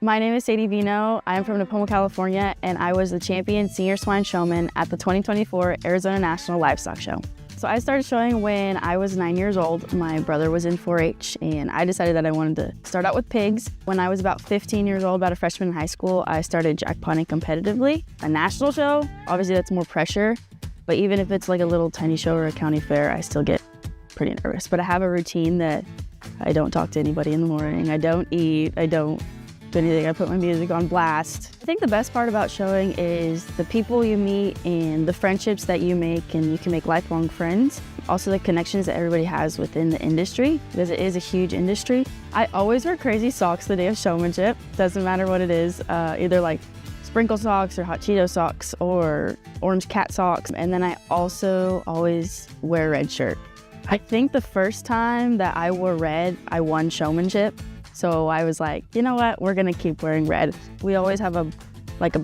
My name is Sadie Vino. I'm from Tacoma, California, and I was the champion senior swine showman at the 2024 Arizona National Livestock Show. So I started showing when I was 9 years old. My brother was in 4-H, and I decided that I wanted to start out with pigs. When I was about 15 years old, about a freshman in high school, I started jackpotting competitively. A national show, obviously that's more pressure, but even if it's like a little tiny show or a county fair, I still get pretty nervous. But I have a routine that I don't talk to anybody in the morning, I don't eat, I don't do anything. I put my music on blast. I think the best part about showing is the people you meet and the friendships that you make, and you can make lifelong friends. Also the connections that everybody has within the industry, because it is a huge industry. I always wear crazy socks the day of showmanship. Doesn't matter what it is, either like sprinkle socks or hot Cheeto socks or orange cat socks. And then I also always wear a red shirt. I think the first time that I wore red, I won showmanship. So I was like, you know what, we're gonna keep wearing red. We always have a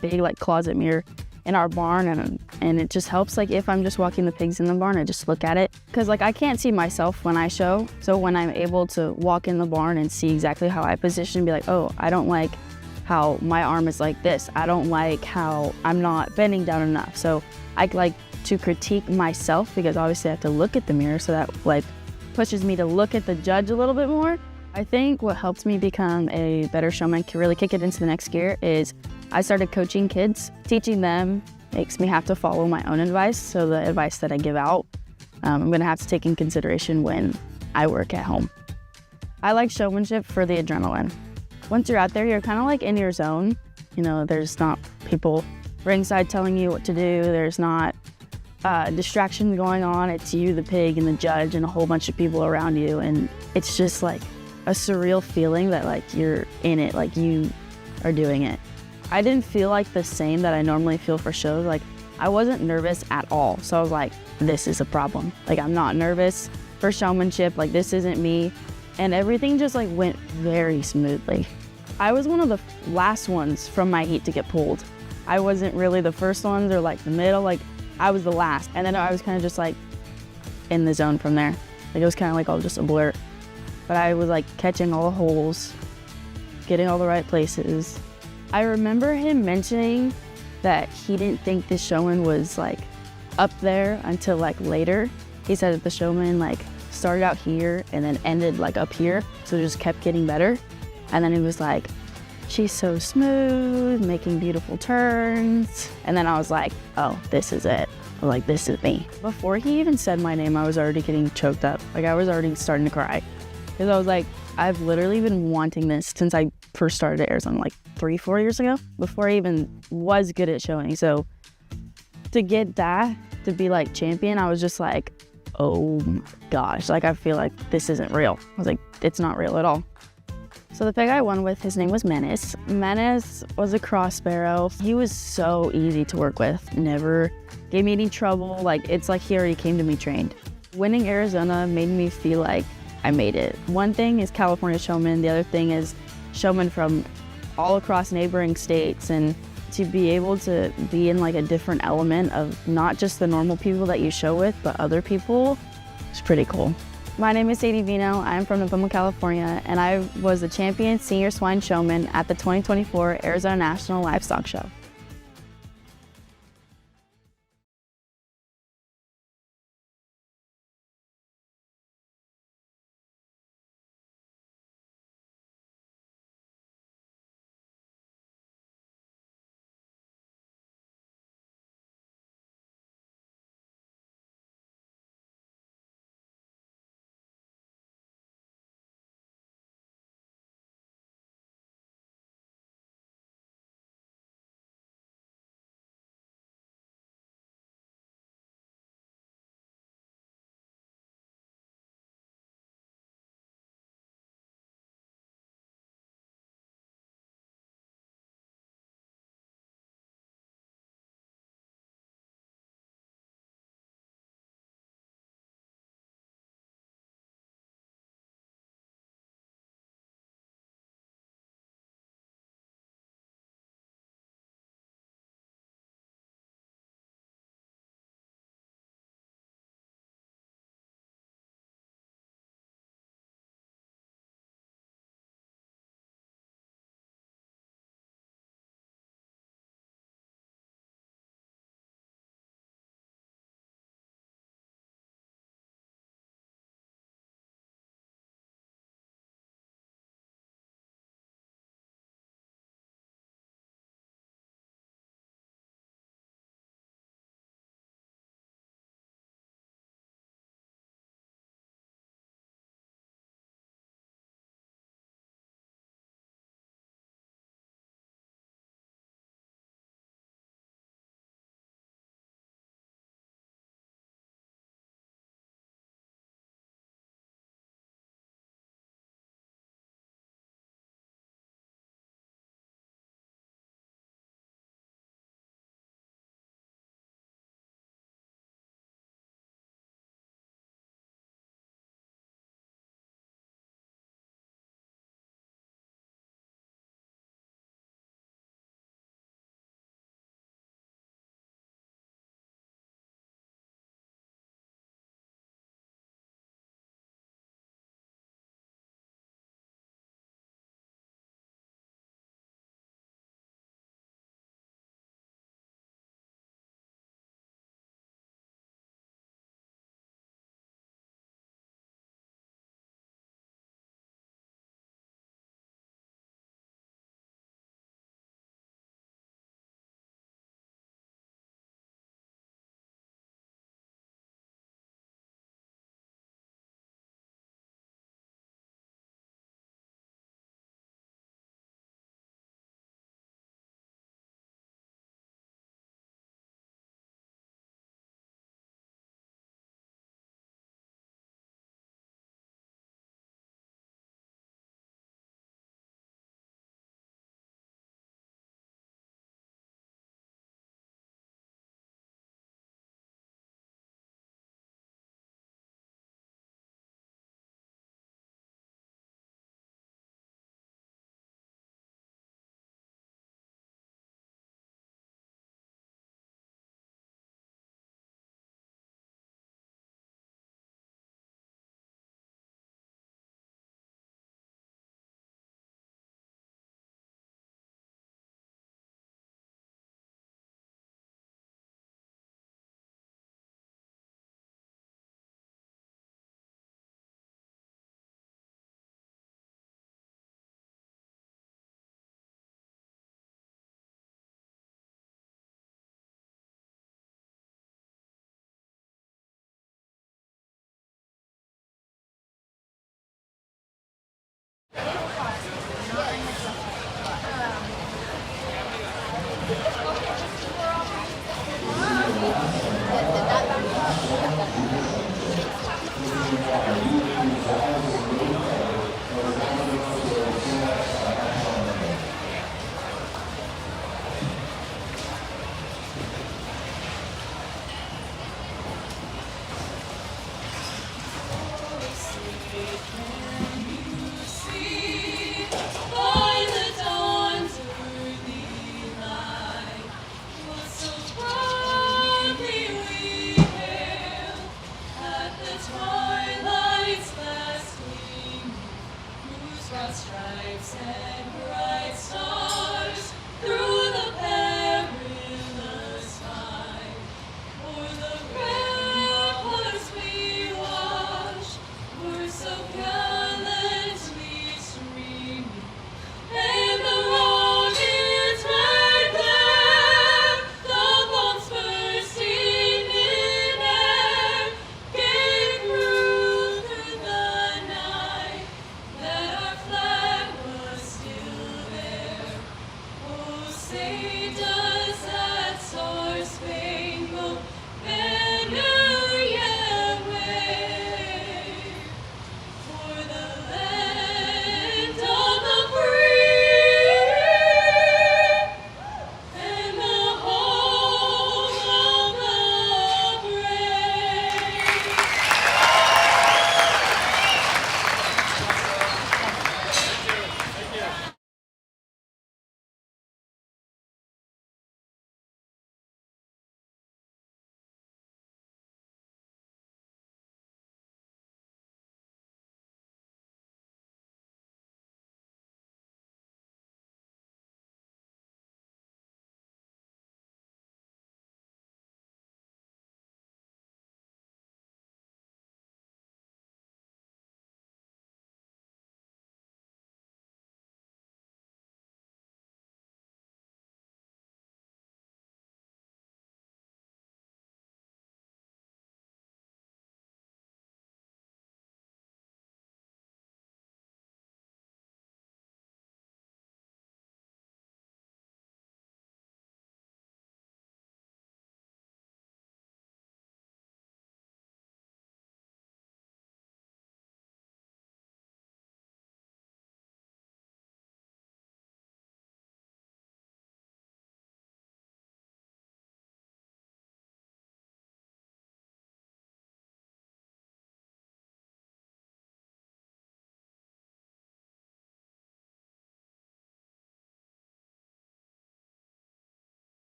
big closet mirror in our barn, and it just helps, like if I'm just walking the pigs in the barn, I just look at it. Cause like I can't see myself when I show. So when I'm able to walk in the barn and see exactly how I position, be like, oh, I don't like how my arm is like this. I don't like how I'm not bending down enough. So I like to critique myself, because obviously I have to look at the mirror, so that like pushes me to look at the judge a little bit more. I think what helps me become a better showman, can really kick it into the next gear, is I started coaching kids. Teaching them makes me have to follow my own advice, so the advice that I give out, I'm gonna have to take in consideration when I work at home. I like showmanship for the adrenaline. Once you're out there, you're kind of like in your zone. You know, there's not people ringside telling you what to do. There's not distractions going on. It's you, the pig, and the judge, and a whole bunch of people around you, and it's just like a surreal feeling that like you're in it, like you are doing it. I didn't feel like the same that I normally feel for shows. Like I wasn't nervous at all. So I was like, this is a problem. Like I'm not nervous for showmanship. Like this isn't me. And everything just like went very smoothly. I was one of the last ones from my heat to get pulled. I wasn't really the first ones or like the middle. Like I was the last. And then I was kind of just like in the zone from there. Like it was kind of like all just a blur. But I was like catching all the holes, getting all the right places. I remember him mentioning that he didn't think the Showman was like up there until like later. He said that the Showman like started out here and then ended like up here, so it just kept getting better. And then he was like, she's so smooth, making beautiful turns. And then I was like, oh, this is it. Like, this is me. Before he even said my name, I was already getting choked up. Like I was already starting to cry. Because I was like, I've literally been wanting this since I first started at Arizona, like 3-4 years ago, before I even was good at showing. So to get that, to be like champion, I was just like, oh my gosh, like I feel like this isn't real. I was like, it's not real at all. So the pig I won with, his name was Menace. Menace was a cross sparrow. He was so easy to work with, never gave me any trouble. Like it's like he already came to me trained. Winning Arizona made me feel like I made it. One thing is California showman, the other thing is showmen from all across neighboring states, and to be able to be in like a different element of not just the normal people that you show with, but other people, it's pretty cool. My name is Sadie Vino. I'm from Tacoma, California, and I was the champion senior swine showman at the 2024 Arizona National Livestock Show.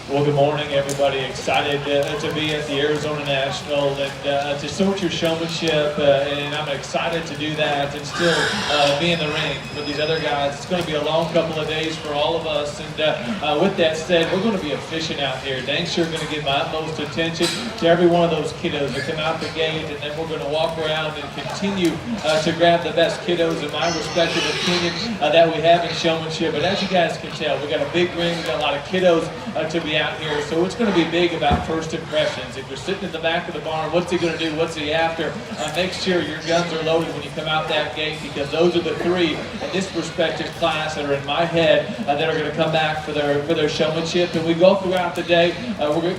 Well, good morning, everybody. Excited to be at the Arizona National and to start your showmanship, and I'm excited to do that and still be in the ring with these other guys. It's going to be a long couple of days for all of us, and with that said, we're going to be efficient out here. Dang sure going to give my utmost attention to every one of those kiddos that come out the gate, and then we're going to walk around and continue to grab the best kiddos, in my respective opinion, that we have in showmanship. But as you guys can tell, we got a big ring, we got a lot of kiddos to be out here, so it's going to be big about first impressions. If you're sitting in the back of the barn, what's he going to do? What's he after? Make sure your guns are loaded when you come out that gate, because those are the three in this respective class that are in my head that are going to come back for their showmanship. And we go throughout the day.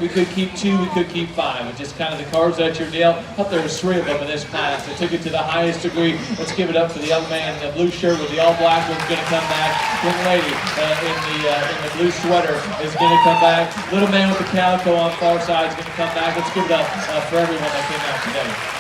We could keep 2, we could keep 5. It's just kind of the cards that you're dealt. I thought there was 3 of them in this class. They took it to the highest degree. Let's give it up for the young man in the blue shirt with the all black one's going to come back. Young lady in the blue sweater is going to come back. Little man with the calico on far side is going to come back. Let's give it up for everyone that came out today.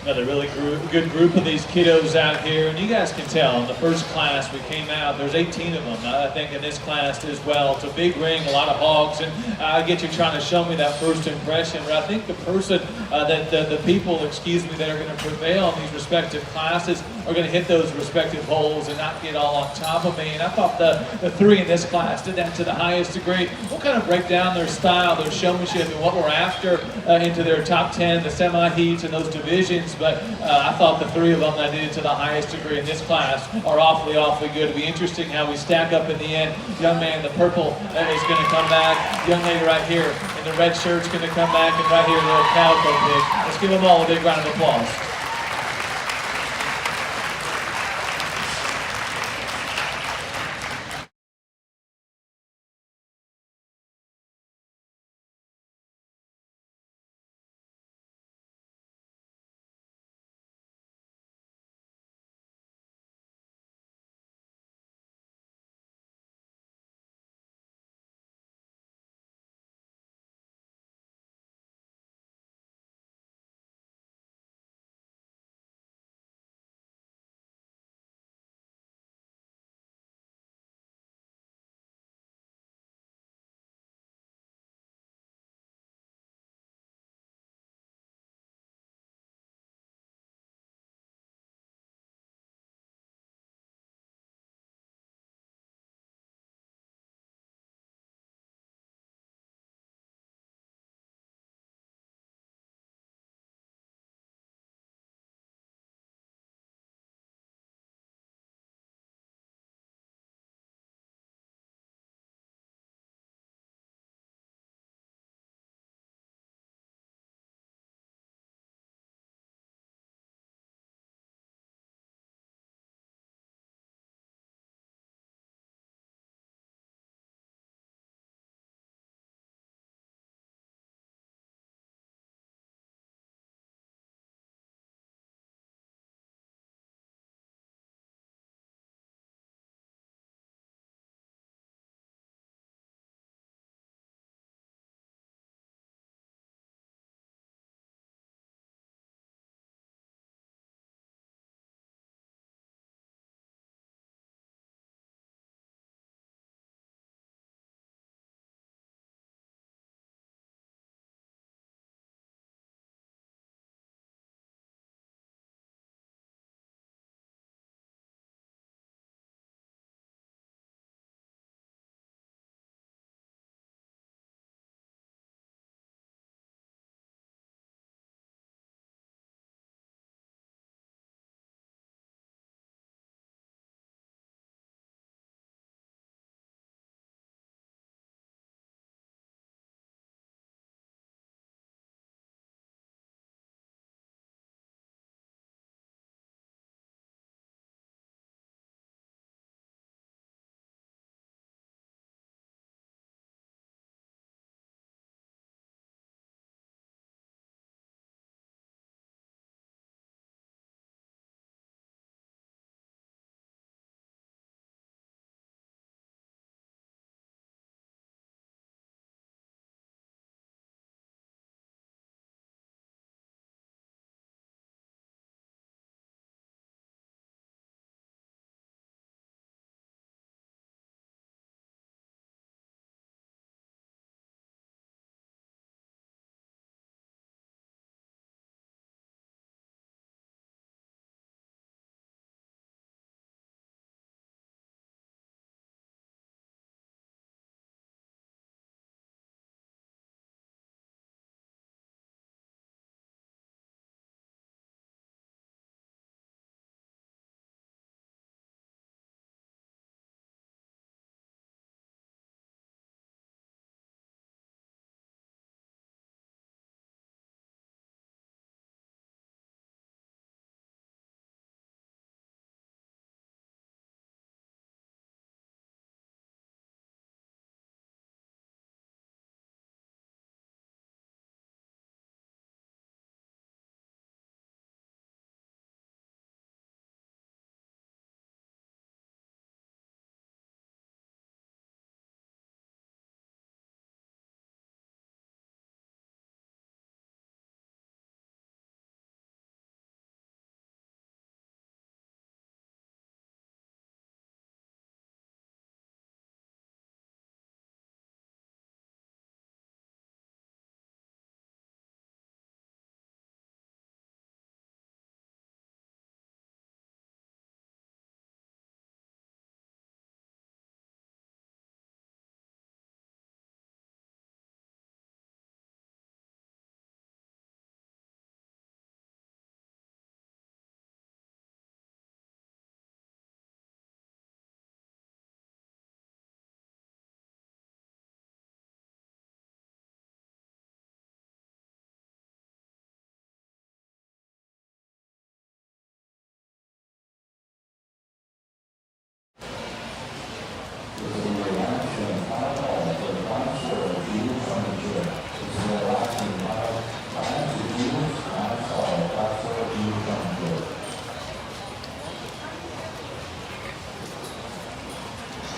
Another really good group of these kiddos out here, and you guys can tell in the first class we came out, there's 18 of them, I think, in this class as well. It's a big ring, a lot of hogs, and I get you trying to show me that first impression, but I think the person that the people, excuse me, that are going to prevail in these respective classes are going to hit those respective holes and not get all on top of me. And I thought the three in this class did that to the highest degree. We'll kind of break down their style, their showmanship, and what we're after into their top 10, the semi-heats, and those divisions. But I thought the three of them that did it to the highest degree in this class are awfully good. It'll be interesting how we stack up in the end. Young man in the purple is going to come back. Young lady right here in the red shirt's going to come back, and right here, the little calico pig. Let's give them all a big round of applause.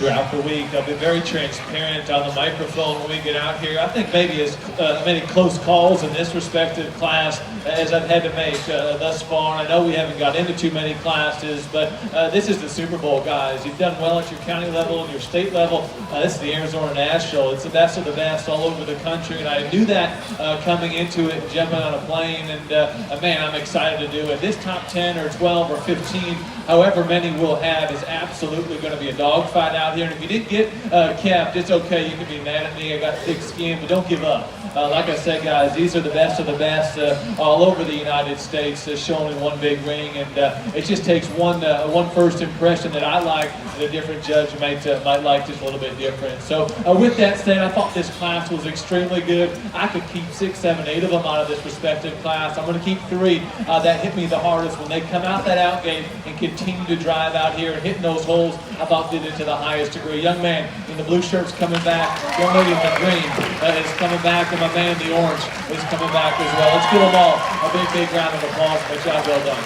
throughout the week. I'll be very transparent on the microphone when we get out here. I think maybe as many close calls in this respective class as I've had to make thus far. I know we haven't got into too many classes, but this is the Super Bowl, guys. You've done well at your county level and your state level. This is the Arizona National. It's the best of the best all over the country, and I knew that coming into it and jumping on a plane, and man, I'm excited to do it. This top 10 or 12 or 15, however many we'll have, is absolutely going to be a dogfight out here, and if you didn't get kept, it's okay. You can be mad at me. I got thick skin, but don't give up. Like I said, guys, these are the best of the best all over the United States, shown in one big ring, and it just takes one first impression that I like, and a different judge might like just a little bit different. So with that said, I thought this class was extremely good. I could keep 6, 7, 8 of them out of this respective class. I'm going to keep 3 that hit me the hardest when they come out that out gate and continue to drive out here and hitting those holes. I thought did it to the highest degree. Young man in the blue shirt's coming back. Young lady in the green is coming back, and my man in the orange is coming back as well. Let's give them all a big, big round of applause. My job well done.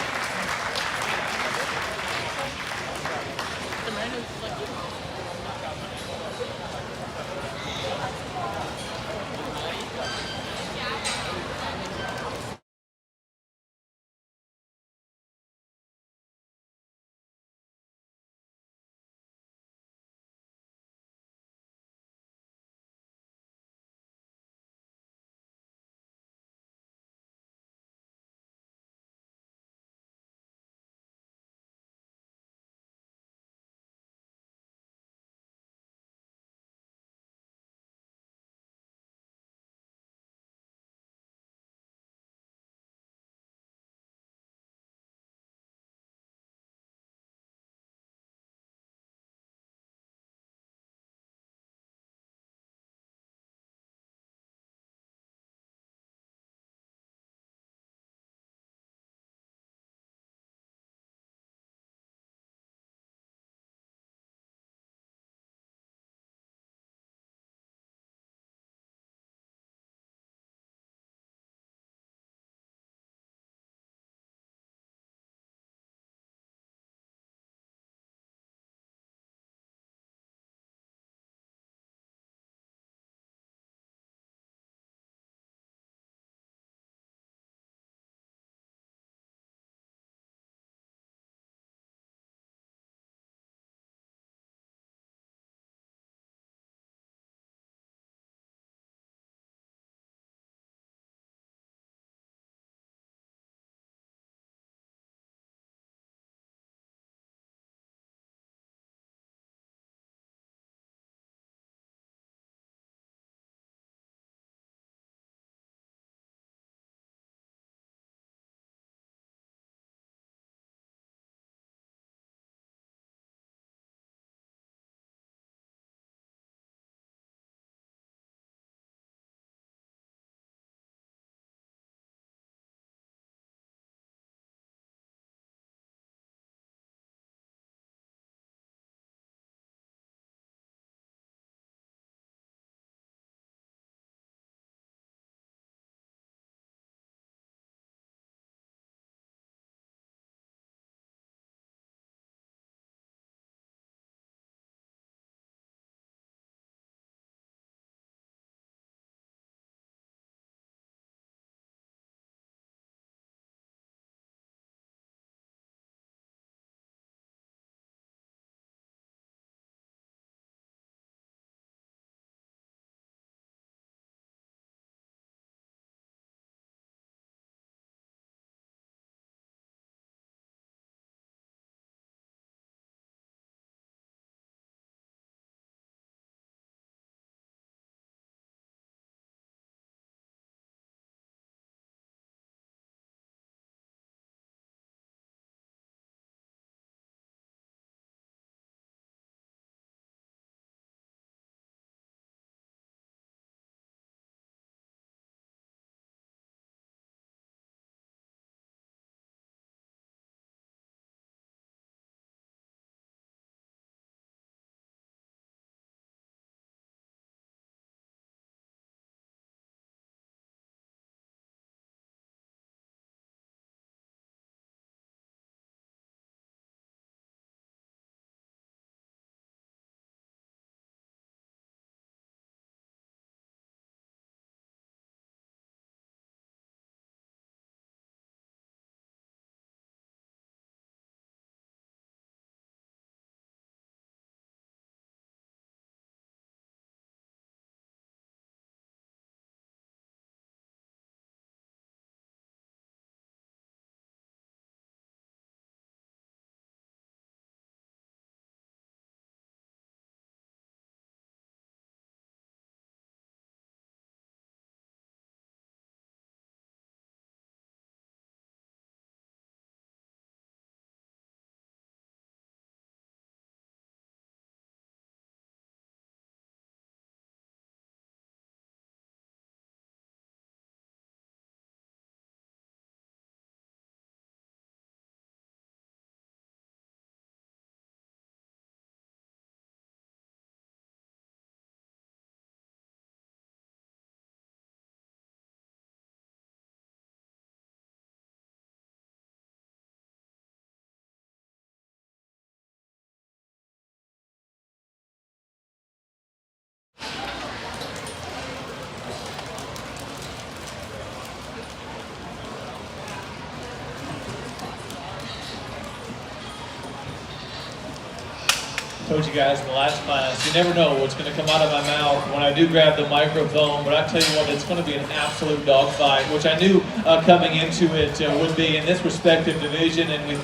told you guys in the last class, you never know what's going to come out of my mouth when I do grab the microphone, but I tell you what, it's going to be an absolute dogfight, which I knew coming into it would be in this respective division, and we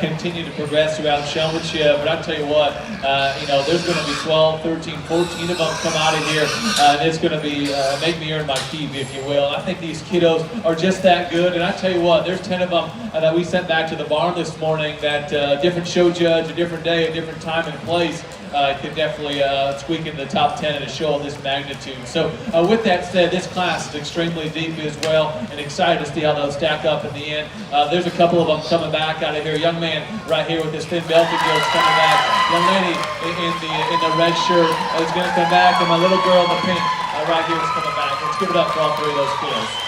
continue to progress throughout Showmanship. But I tell you what, there's going to be 12, 13, 14 of them come out of here, and it's going to be make me earn my keep, if you will. I think these kiddos are just that good, and I tell you what, there's 10 of them that we sent back to the barn this morning that different show judge, a different day, a different time and place could definitely squeak into the top 10 in a show of this magnitude. So with that said, this class is extremely deep as well, and excited to see how they'll stack up in the end. There's a couple of them coming back out of here. Young man right here with his thin belted gills coming back. Young lady in the red shirt is going to come back, and my little girl in the pink right here is coming back. Let's give it up for all three of those kids.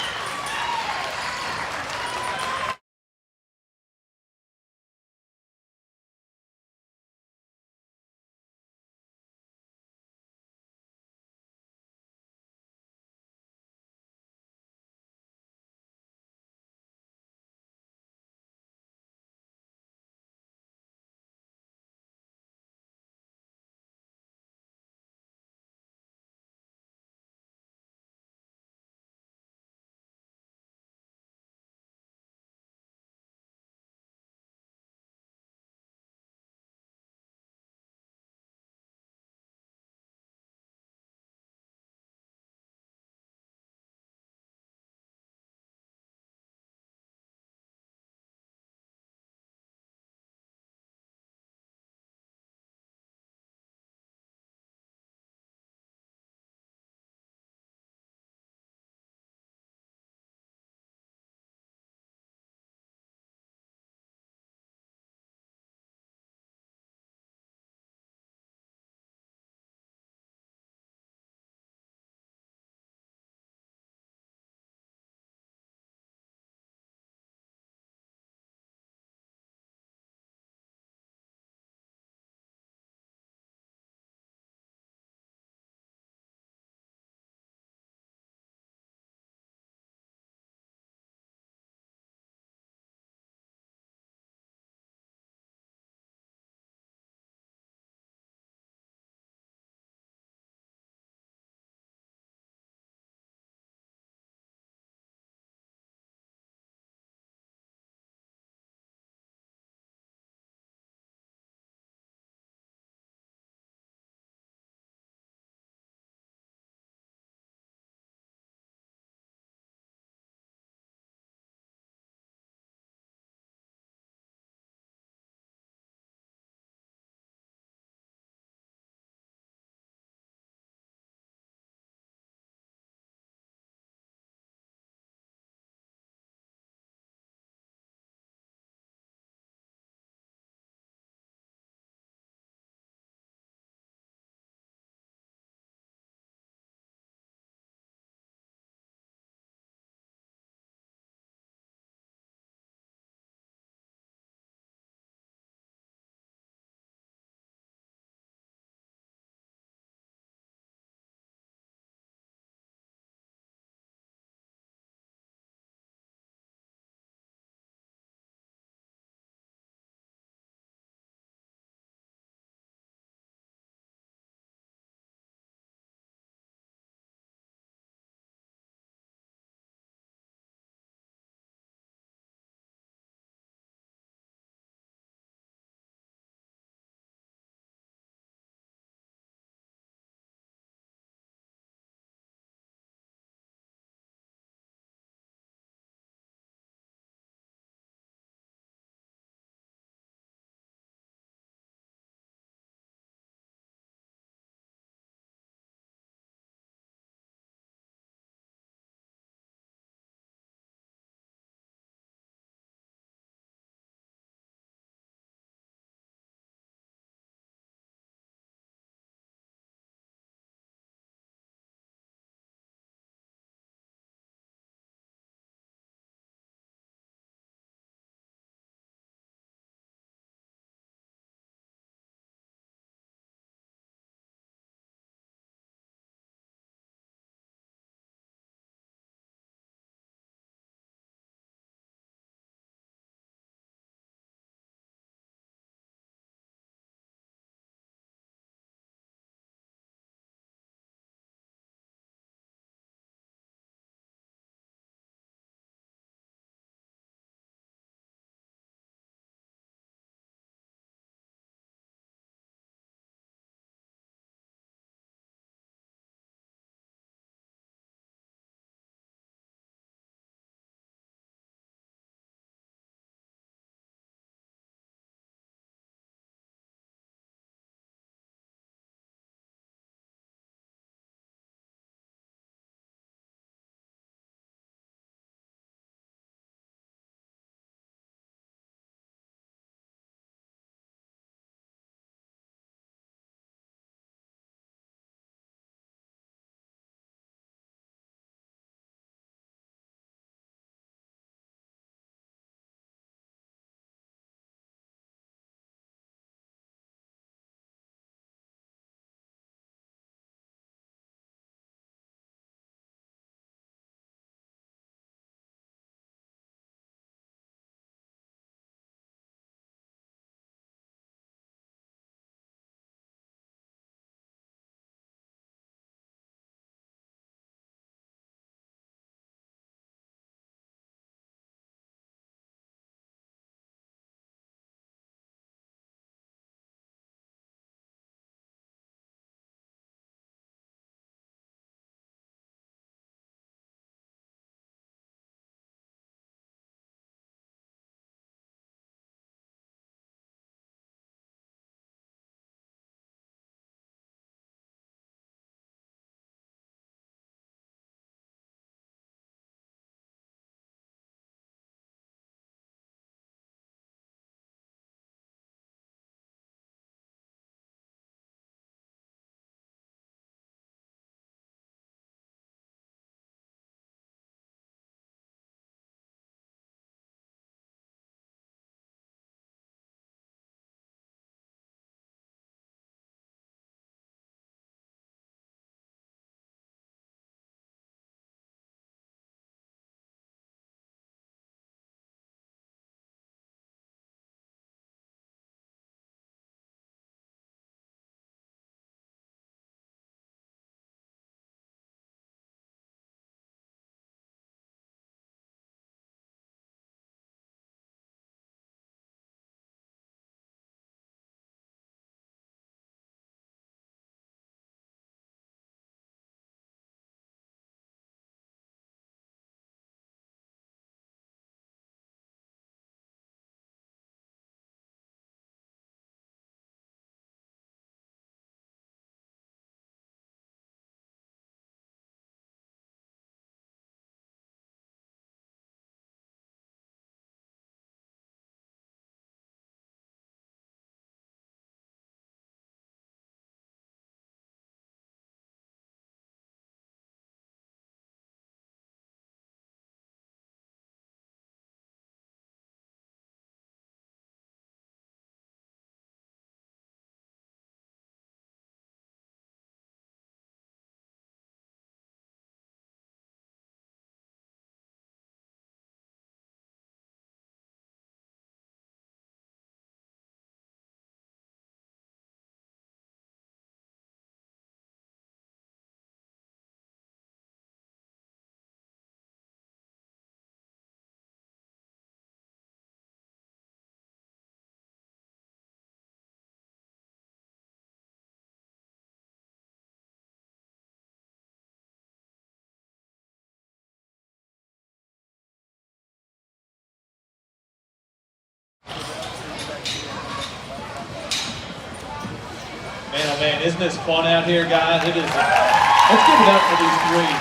Man, oh man, isn't this fun out here, guys? It is. Let's give it up for these three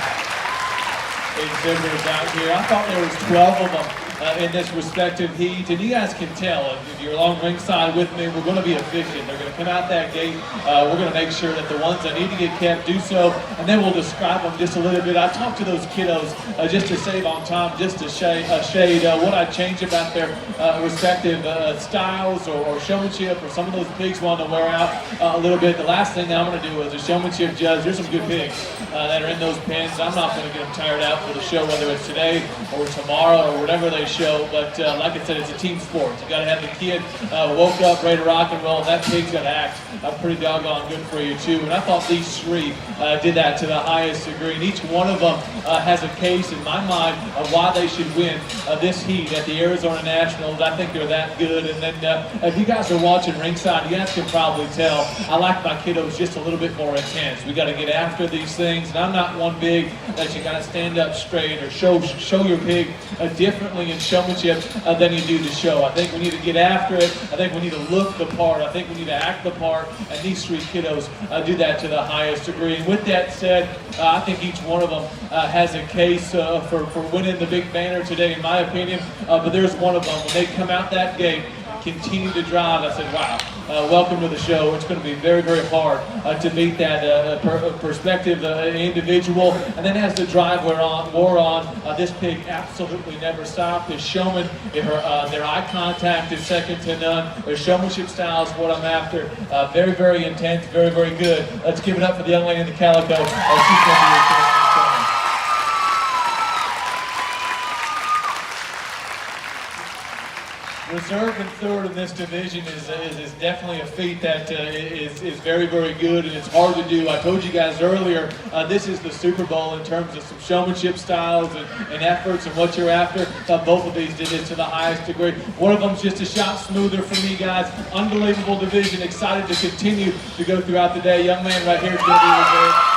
exhibitors out here. I thought there was 12 of them in this respective heat, and you guys can tell if you're along ringside with me, we're going to be efficient. They're going to come out that gate. We're going to make sure that the ones that need to get kept do so, and then we'll describe them just a little bit. I talked to those kiddos just to save on time, just to shade what I'd change about their respective styles or showmanship, or some of those pigs wanting to wear out a little bit. The last thing that I'm going to do as a showmanship judge, there's some good pigs that are in those pens. I'm not going to get them tired out for the show, whether it's today or tomorrow or whatever they show, but like I said, it's a team sport. You got to have the kid woke up ready to rock and roll, and that pig's got to act pretty doggone good for you too. And I thought these three did that to the highest degree, and each one of them has a case in my mind of why they should win this heat at the Arizona Nationals. I think they're that good. And then if you guys are watching ringside, you guys can probably tell I like my kiddos just a little bit more intense. We got to get after these things, and I'm not one big that you got to stand up straight or show your pig differently in showmanship than you do the show. I think we need to get after it. I think we need to look the part. I think we need to act the part, and these three kiddos do that to the highest degree. And with that said, I think each one of them has a case for winning the big banner today, in my opinion. But there's one of them, when they come out that gate, continue to drive, I said, wow, welcome to the show. It's going to be very, very hard to beat that perspective individual. And then as the drive wore on, this pig absolutely never stopped. His showman, their eye contact is second to none. Their showmanship style is what I'm after. Very, very intense, very, very good. Let's give it up for the young lady in the calico. She's going to be your showman. Reserve and third in this division is definitely a feat that is very, very good, and it's hard to do. I told you guys earlier, this is the Super Bowl in terms of some showmanship styles and efforts and what you're after. Both of these did it to the highest degree. One of them's just a shot smoother for me, guys. Unbelievable division. Excited to continue to go throughout the day. Young man right here is going to be reserved.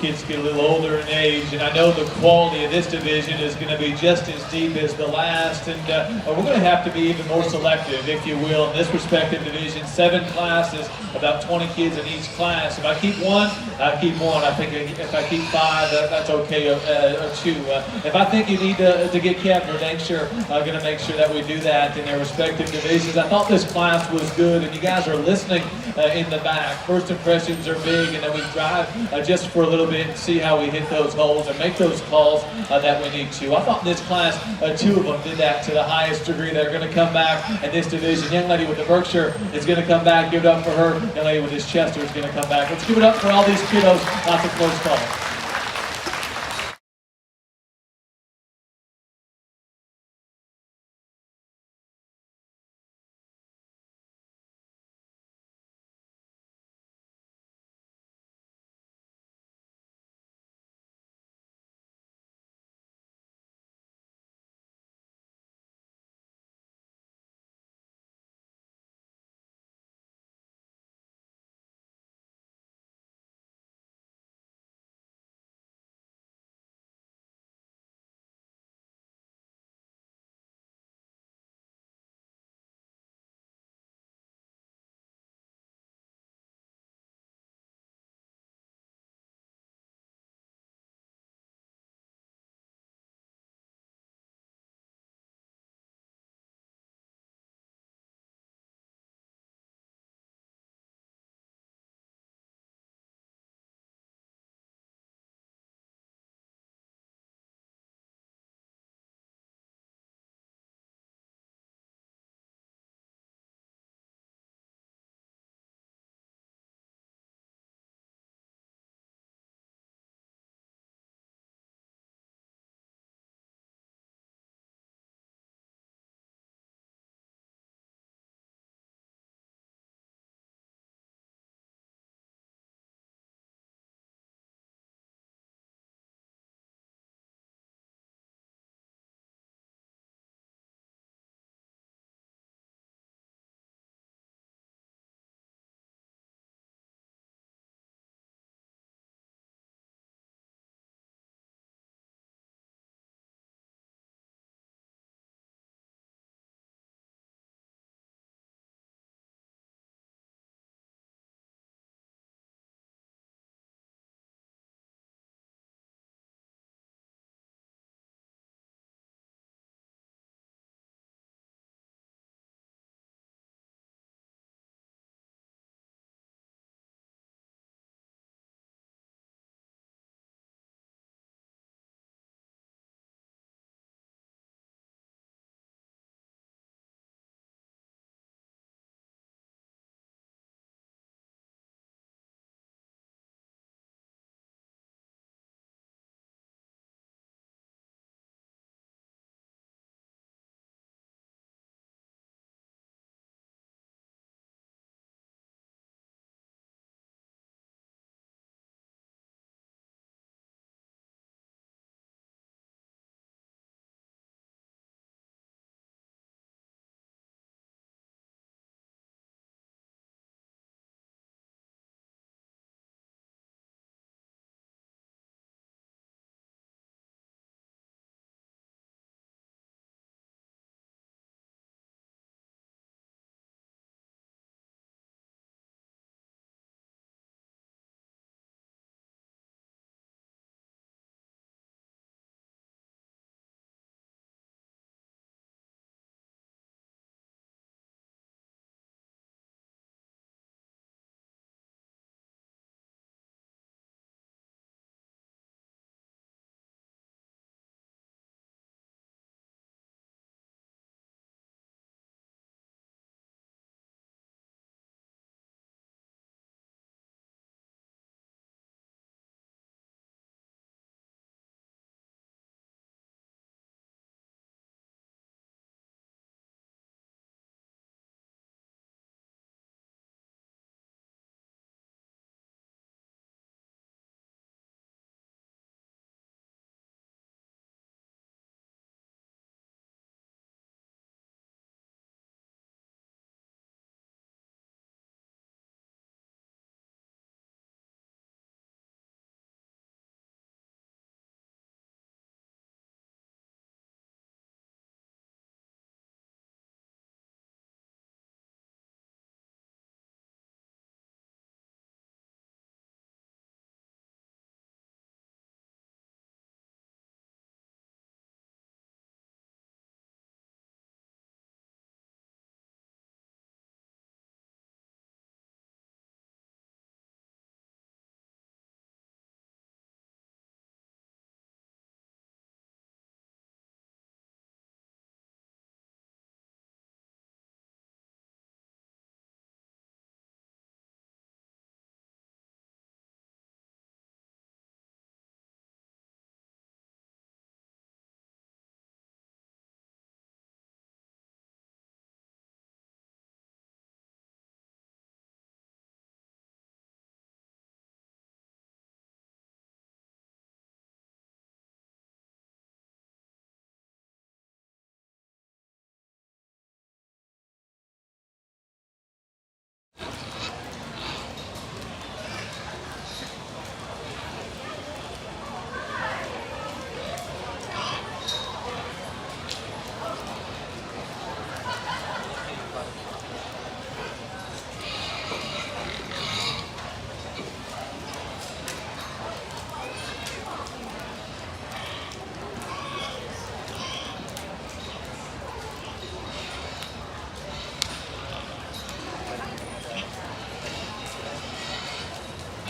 kids get a little older in age, and I know the quality of this division is going to be just as deep as the last, and we're going to have to be even more selective, if you will, in this respective division. 7 classes, about 20 kids in each class. If I keep one, I keep one. I think if I keep 5, that's okay, or 2. If I think you need to get kept, we're going to make sure that we do that in their respective divisions. I thought this class was good, and you guys are listening in the back. First impressions are big, and then we drive just for a little bit and see how we hit those holes and make those calls that we need to. I thought in this class, 2 of them did that to the highest degree. They're going to come back in this division. Young lady with the Berkshire is going to come back. Give it up for her. Young lady with this Chester is going to come back. Let's give it up for all these kiddos. Lots of close calls.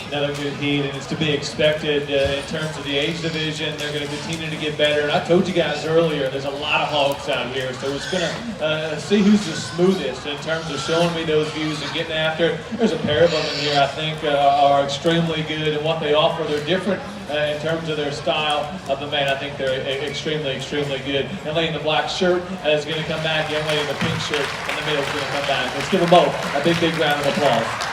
another good heat, and it's to be expected in terms of the age division. They're going to continue to get better. And I told you guys earlier, there's a lot of hogs out here, so it's going to see who's the smoothest in terms of showing me those views and getting after it. There's a pair of them in here I think are extremely good, and what they offer, they're different in terms of their style of the man. I think they're extremely good. Young lady in the black shirt is going to come back. Young lady in the pink shirt in the middle is going to come back. Let's give them both a big round of applause.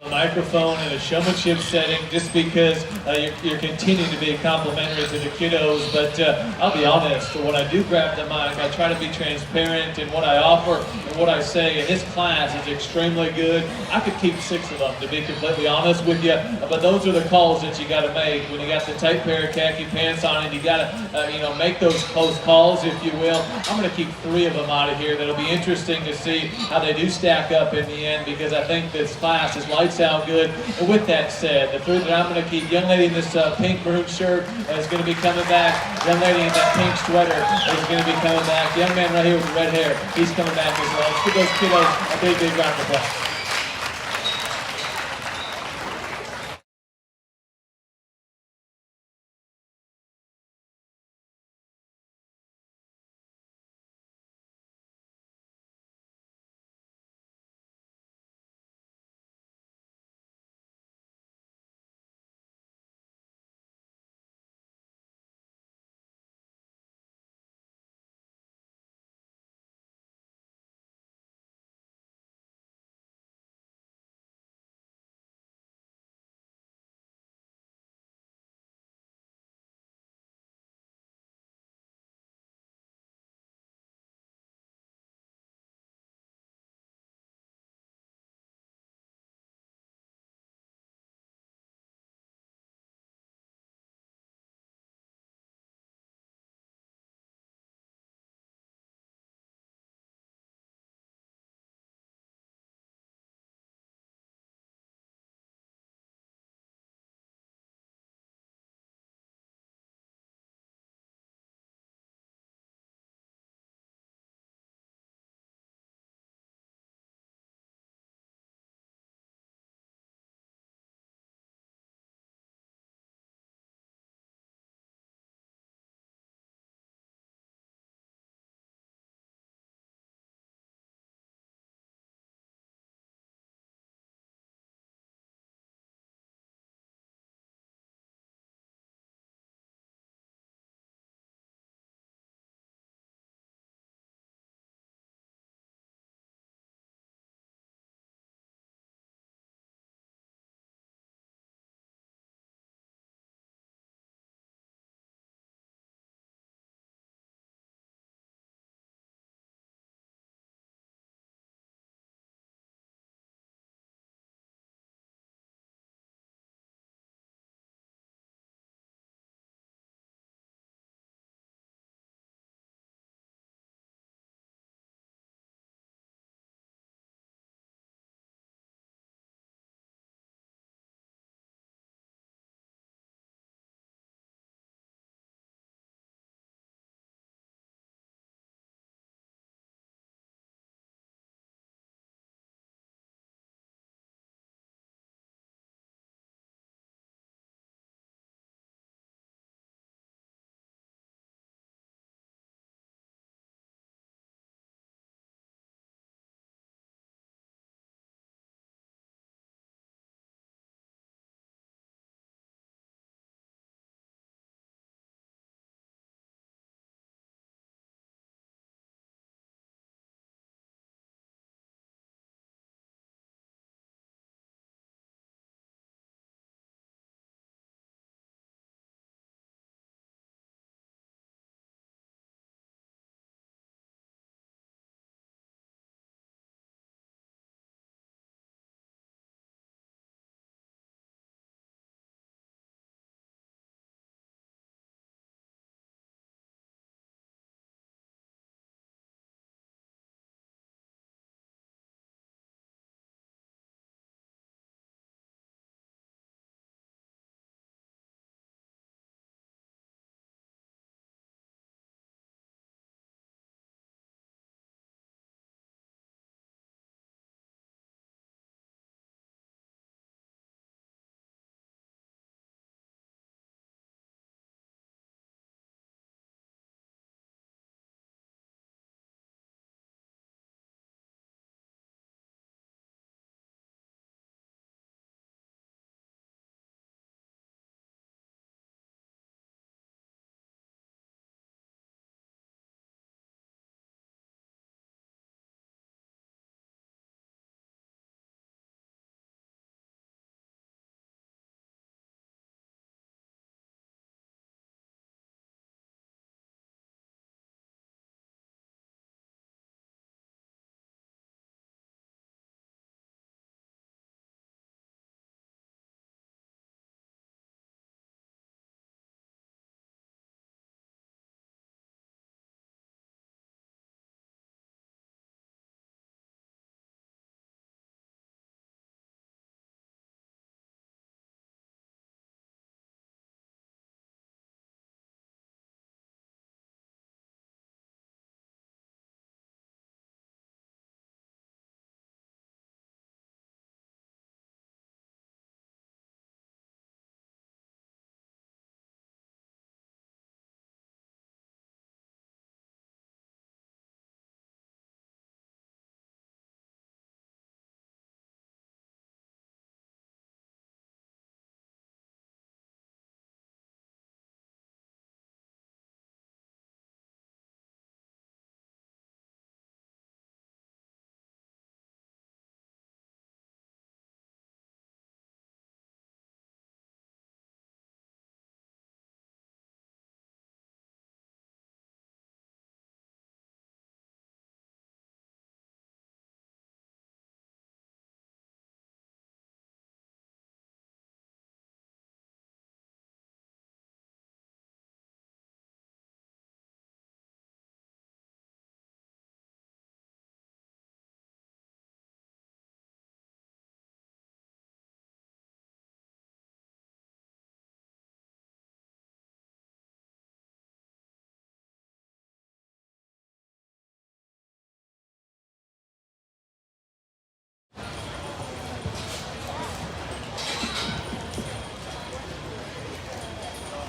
A microphone in a showmanship setting just because you're continuing to be complimentary to the kiddos, but I'll be honest, when I do grab the mic, I try to be transparent in what I offer and what I say, and this class is extremely good. I could keep 6 of them, to be completely honest with you, but those are the calls that you got to make. When you got the tight pair of khaki pants on and you got to make those close calls, if you will. I'm going to keep 3 of them out of here. That'll be interesting to see how they do stack up in the end, because I think this class is lights out good. And with that said, the 3 that I'm going to keep, young lady in this pink maroon shirt is going to be coming back. Young lady in that pink sweater is going to be coming back. Young man right here with the red hair, he's coming back as well. Let's give those kiddos a big, big round of applause.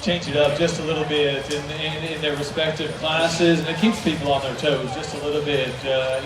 change it up just a little bit in their respective classes, and it keeps people on their toes just a little bit,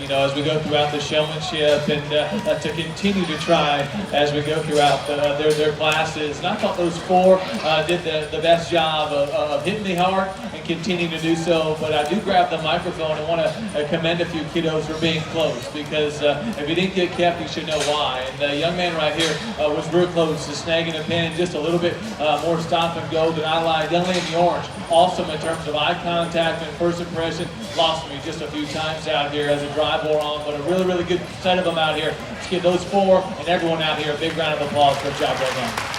you know, as we go throughout the showmanship, and to continue to try as we go throughout their classes. And I thought those four did the best job of hitting me hard and continue to do so. But I do grab the microphone and want to commend a few kiddos for being close, because if you didn't get kept, you should know why. And the young man right here was real close to snagging a pin, just a little bit more stop and go than I like. Young lady in the orange, awesome in terms of eye contact and first impression. Lost me just a few times out here as the drive wore on, but a really, really good set of them out here. Let's give those four and everyone out here a big round of applause for a job well done.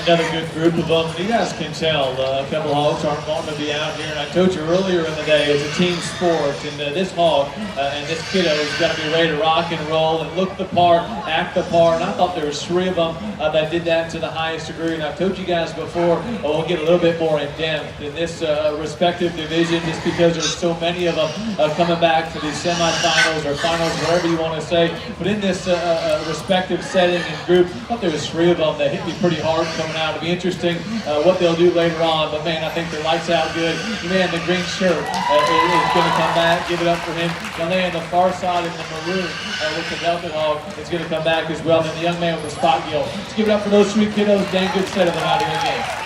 another good group of them. You guys can tell a couple hogs aren't wanting to be out here. And I told you earlier in the day, it's a team sport. And this hog and this kiddo is going to be ready to rock and roll and look the part, act the part. And I thought there was 3 of them that did that to the highest degree. And I've told you guys before, we'll get a little bit more in depth in this respective division just because there's so many of them coming back for these semifinals or finals, whatever you want to say. But in this respective setting and group, I thought there was 3 of them that hit me pretty hard coming out. It'll be interesting what they'll do later on. But man, I think their lights out good. Man, the green shirt is going to come back. Give it up for him. Young man on the far side in the maroon with the velvet hog is going to come back as well. And then the young man with the spot gill. Let's give it up for those 3 kiddos. Dang good set of them out here again.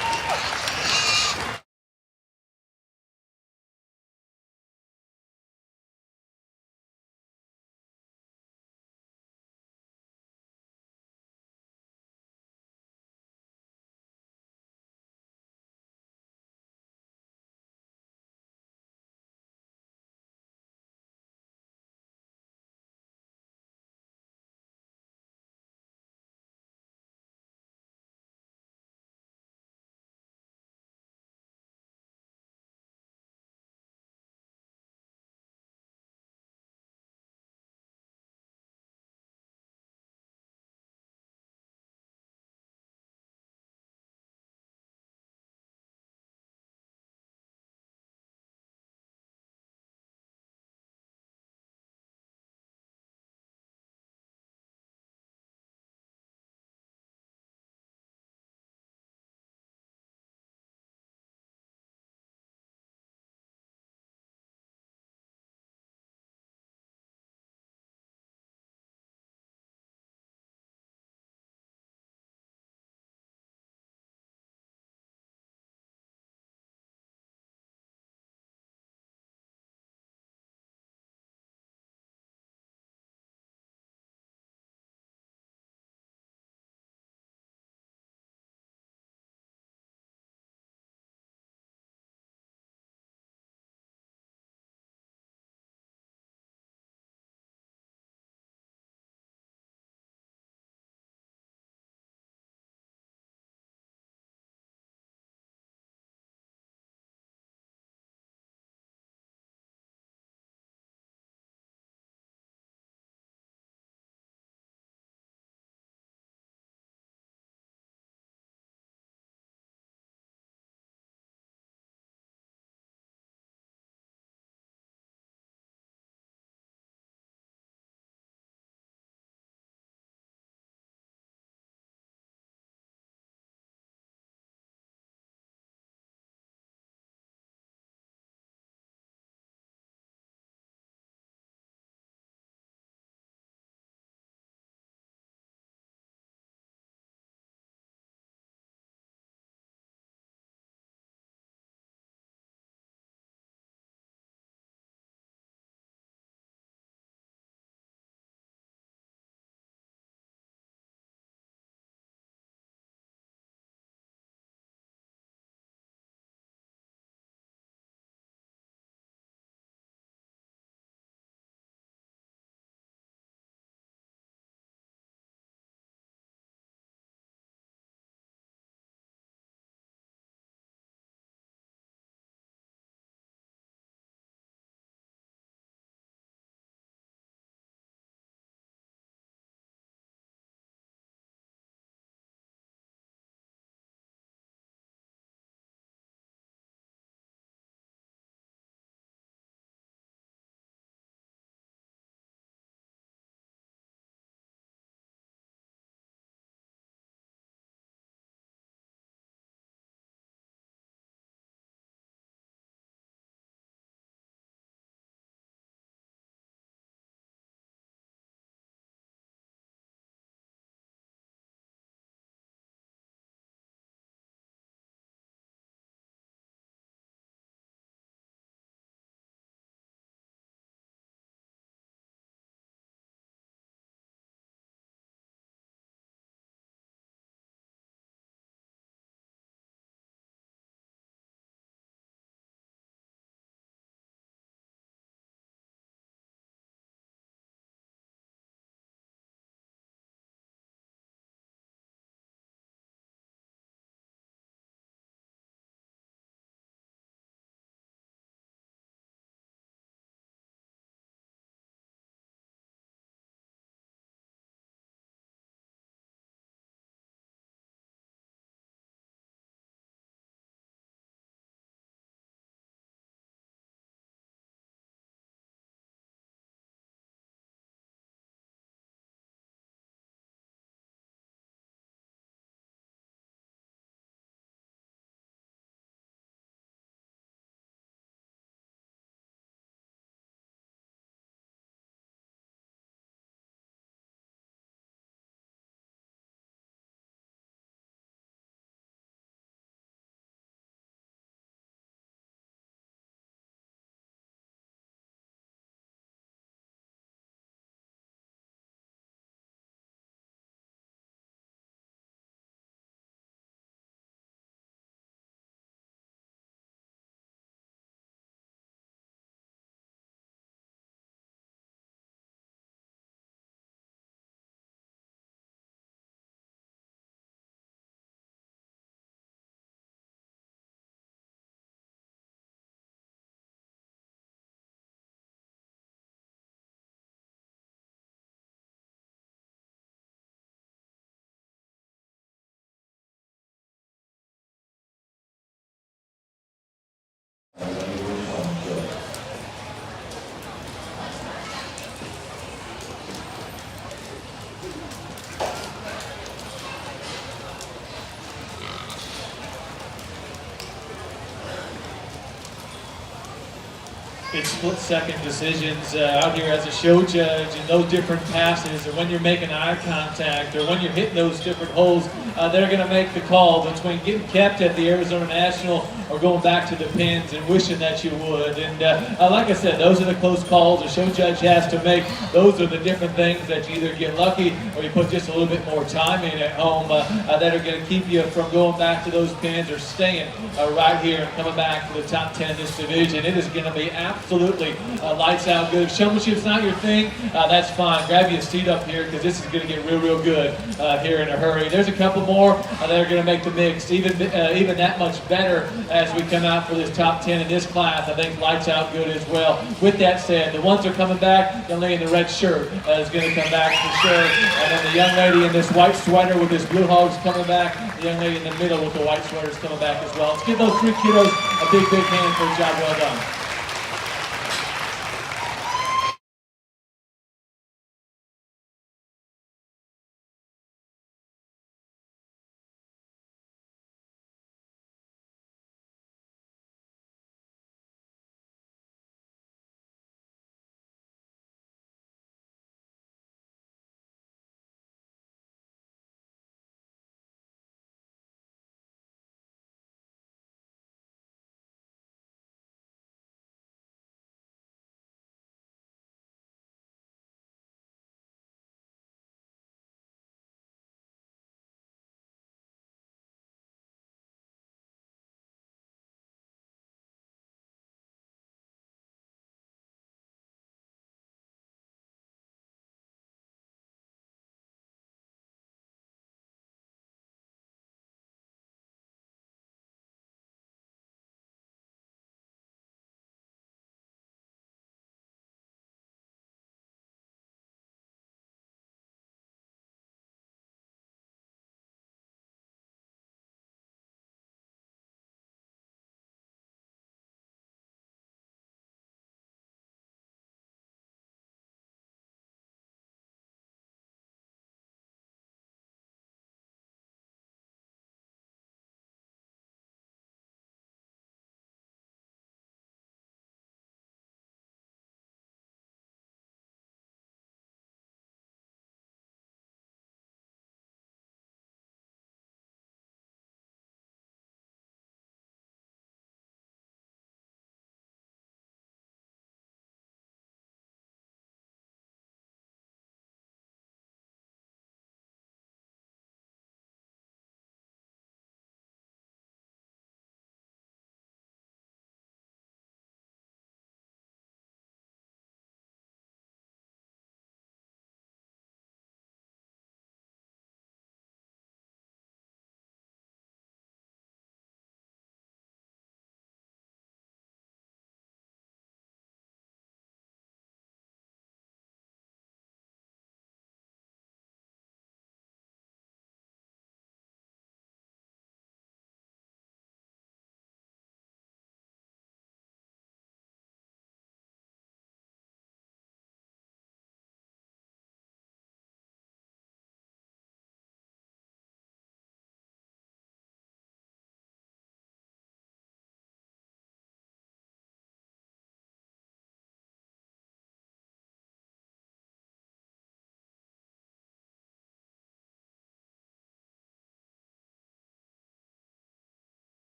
It's split-second decisions out here as a show judge, and those different passes, or when you're making eye contact, or when you're hitting those different holes, they're going to make the call between getting kept at the Arizona National or going back to the pins and wishing that you would. And like I said, those are the close calls the show judge has to make. Those are the different things that you either get lucky or you put just a little bit more time in at home that are going to keep you from going back to those pins or staying right here and coming back to the top 10 in this division. It is going to be absolutely lights out good. If showmanship's not your thing, that's fine. Grab you a seat up here because this is going to get real, real good here in a hurry. There's a couple more that are going to make the mix even that much better as we come out for this top 10 in this class. I think lights out good as well. With that said, the ones that are coming back, the lady in the red shirt is going to come back for sure. And then the young lady in this white sweater with this blue hog's coming back. The young lady in the middle with the white sweater is coming back as well. Let's give those three kiddos a big, big hand for a job well done.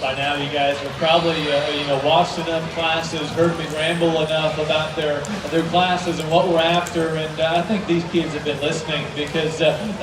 By now, you guys have probably watched enough classes, heard me ramble enough about their classes and what we're after, and I think these kids have been listening because,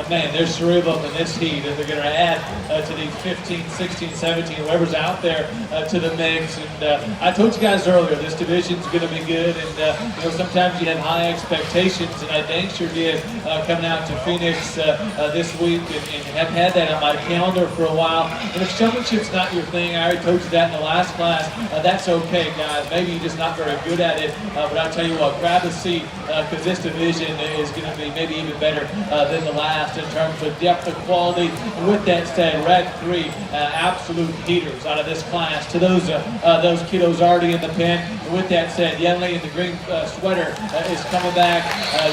man, there's 3 of them in this heat, and they're going to add to these 15, 16, 17, whoever's out there to the mix. And I told you guys earlier, this division's going to be good, and sometimes you have high expectations, and I dang sure did coming out to Phoenix this week, and have had that on my calendar for a while. And if showmanship's not your thing, I already told you that in the last class, that's okay, guys. Maybe you're just not very good at it, but I'll tell you what, grab a seat, because this division is going to be maybe even better than the last in terms of depth of quality. And with that said, we're at 3 absolute heaters out of this class. To those kiddos already in the pen, and with that said, young lady in the green sweater is coming back.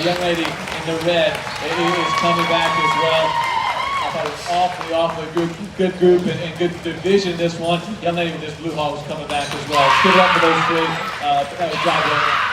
Young lady in the red is coming back as well. I thought it was awfully good group and good division, this one. Young lady with this blue hawk is coming back as well. Let's give it up for those 3. Job well.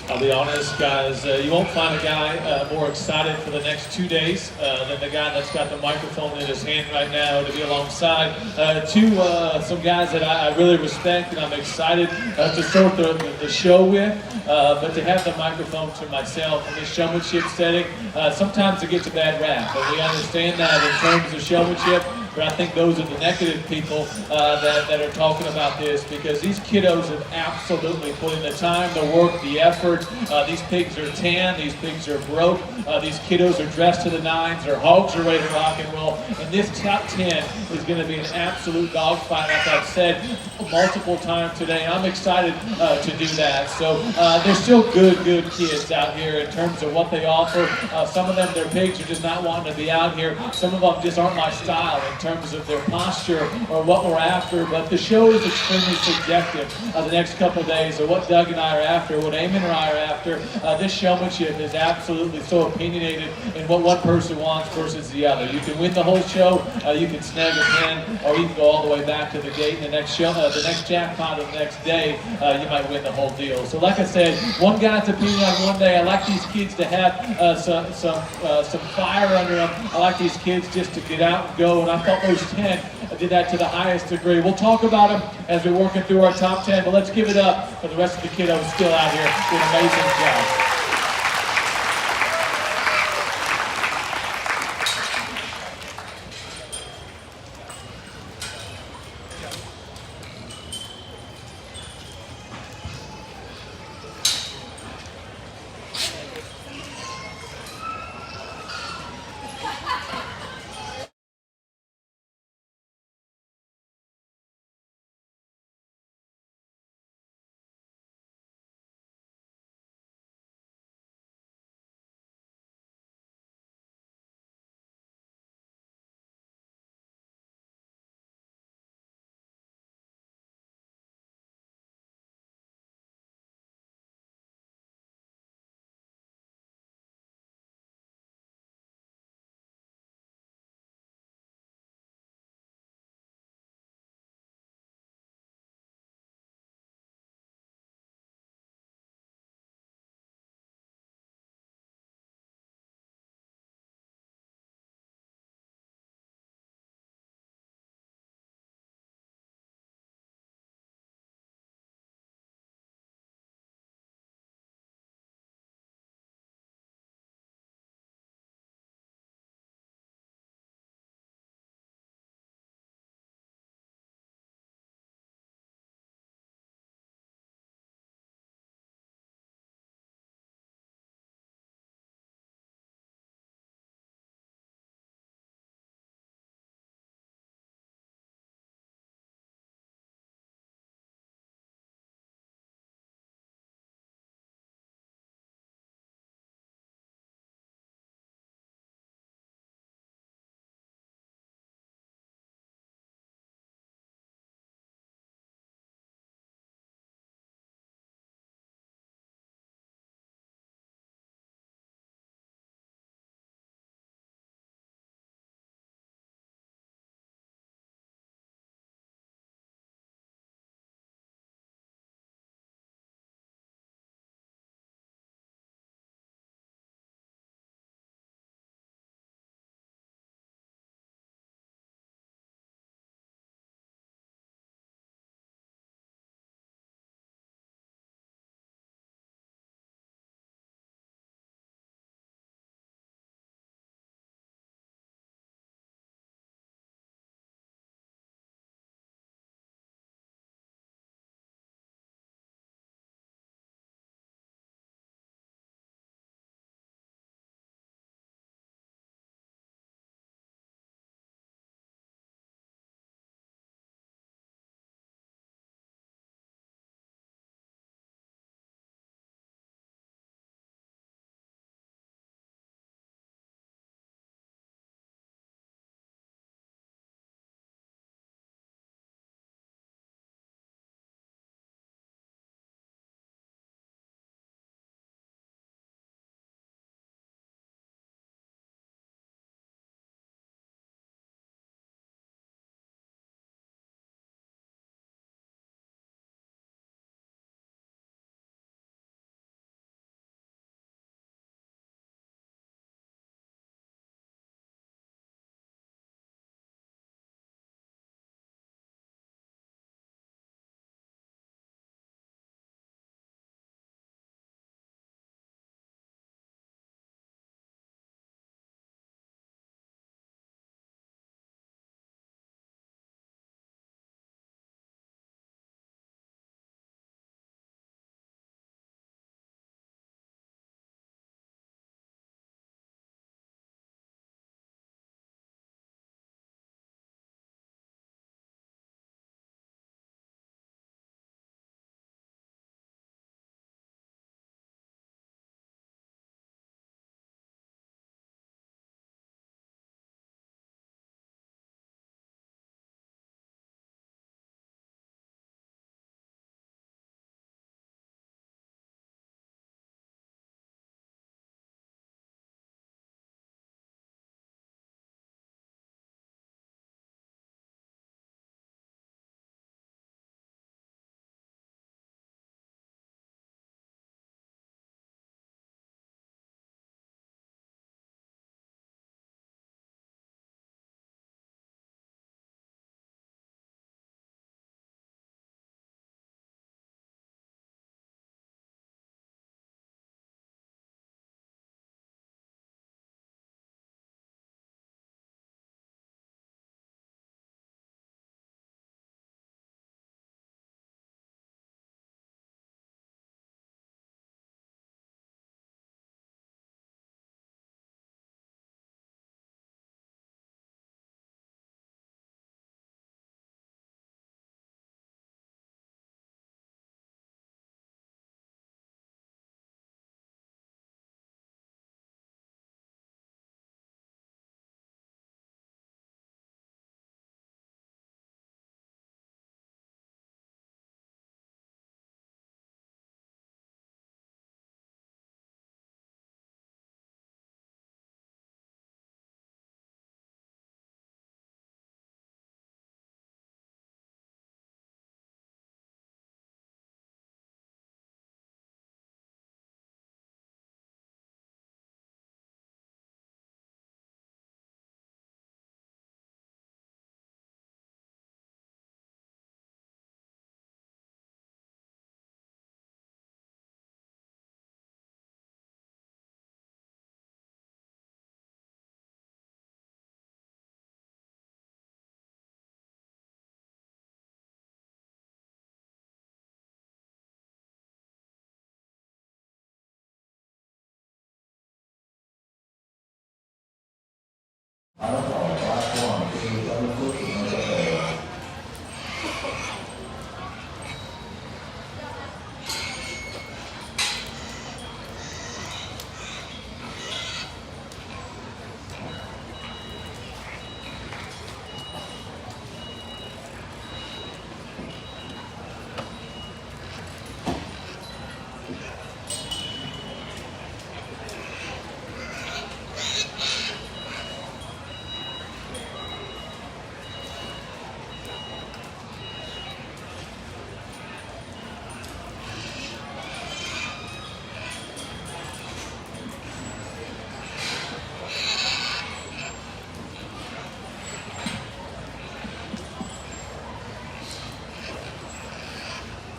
I'll be honest, guys, you won't find a guy more excited for the next 2 days than the guy that's got the microphone in his hand right now to be alongside some guys that I really respect and I'm excited to start the show with. But to have the microphone to myself in this showmanship setting, sometimes it gets a bad rap. And we understand that in terms of showmanship. But I think those are the negative people that are talking about this, because these kiddos have absolutely put in the time, the work, the effort. These pigs are tan, these pigs are broke, these kiddos are dressed to the nines, their hogs are ready to rock and roll. And this top 10 is going to be an absolute dogfight, like I've said multiple times today. I'm excited to do that. So there's still good kids out here in terms of what they offer. Some of them, their pigs are just not wanting to be out here. Some of them just aren't my style in terms of their posture or what we're after, but the show is extremely subjective the next couple days. So what Doug and I are after, what Eamon and I are after, this showmanship is absolutely so opinionated in what one person wants versus the other. You can win the whole show, you can snag a pin, or you can go all the way back to the gate in the next show, the next jackpot of the next day, you might win the whole deal. So like I said, one guy's opinion on one day. I like these kids to have some fire under them. I like these kids just to get out and go, and I thought those 10 did that to the highest degree. We'll talk about them as we're working through our top 10, but let's give it up for the rest of the kiddos still out here doing an amazing job.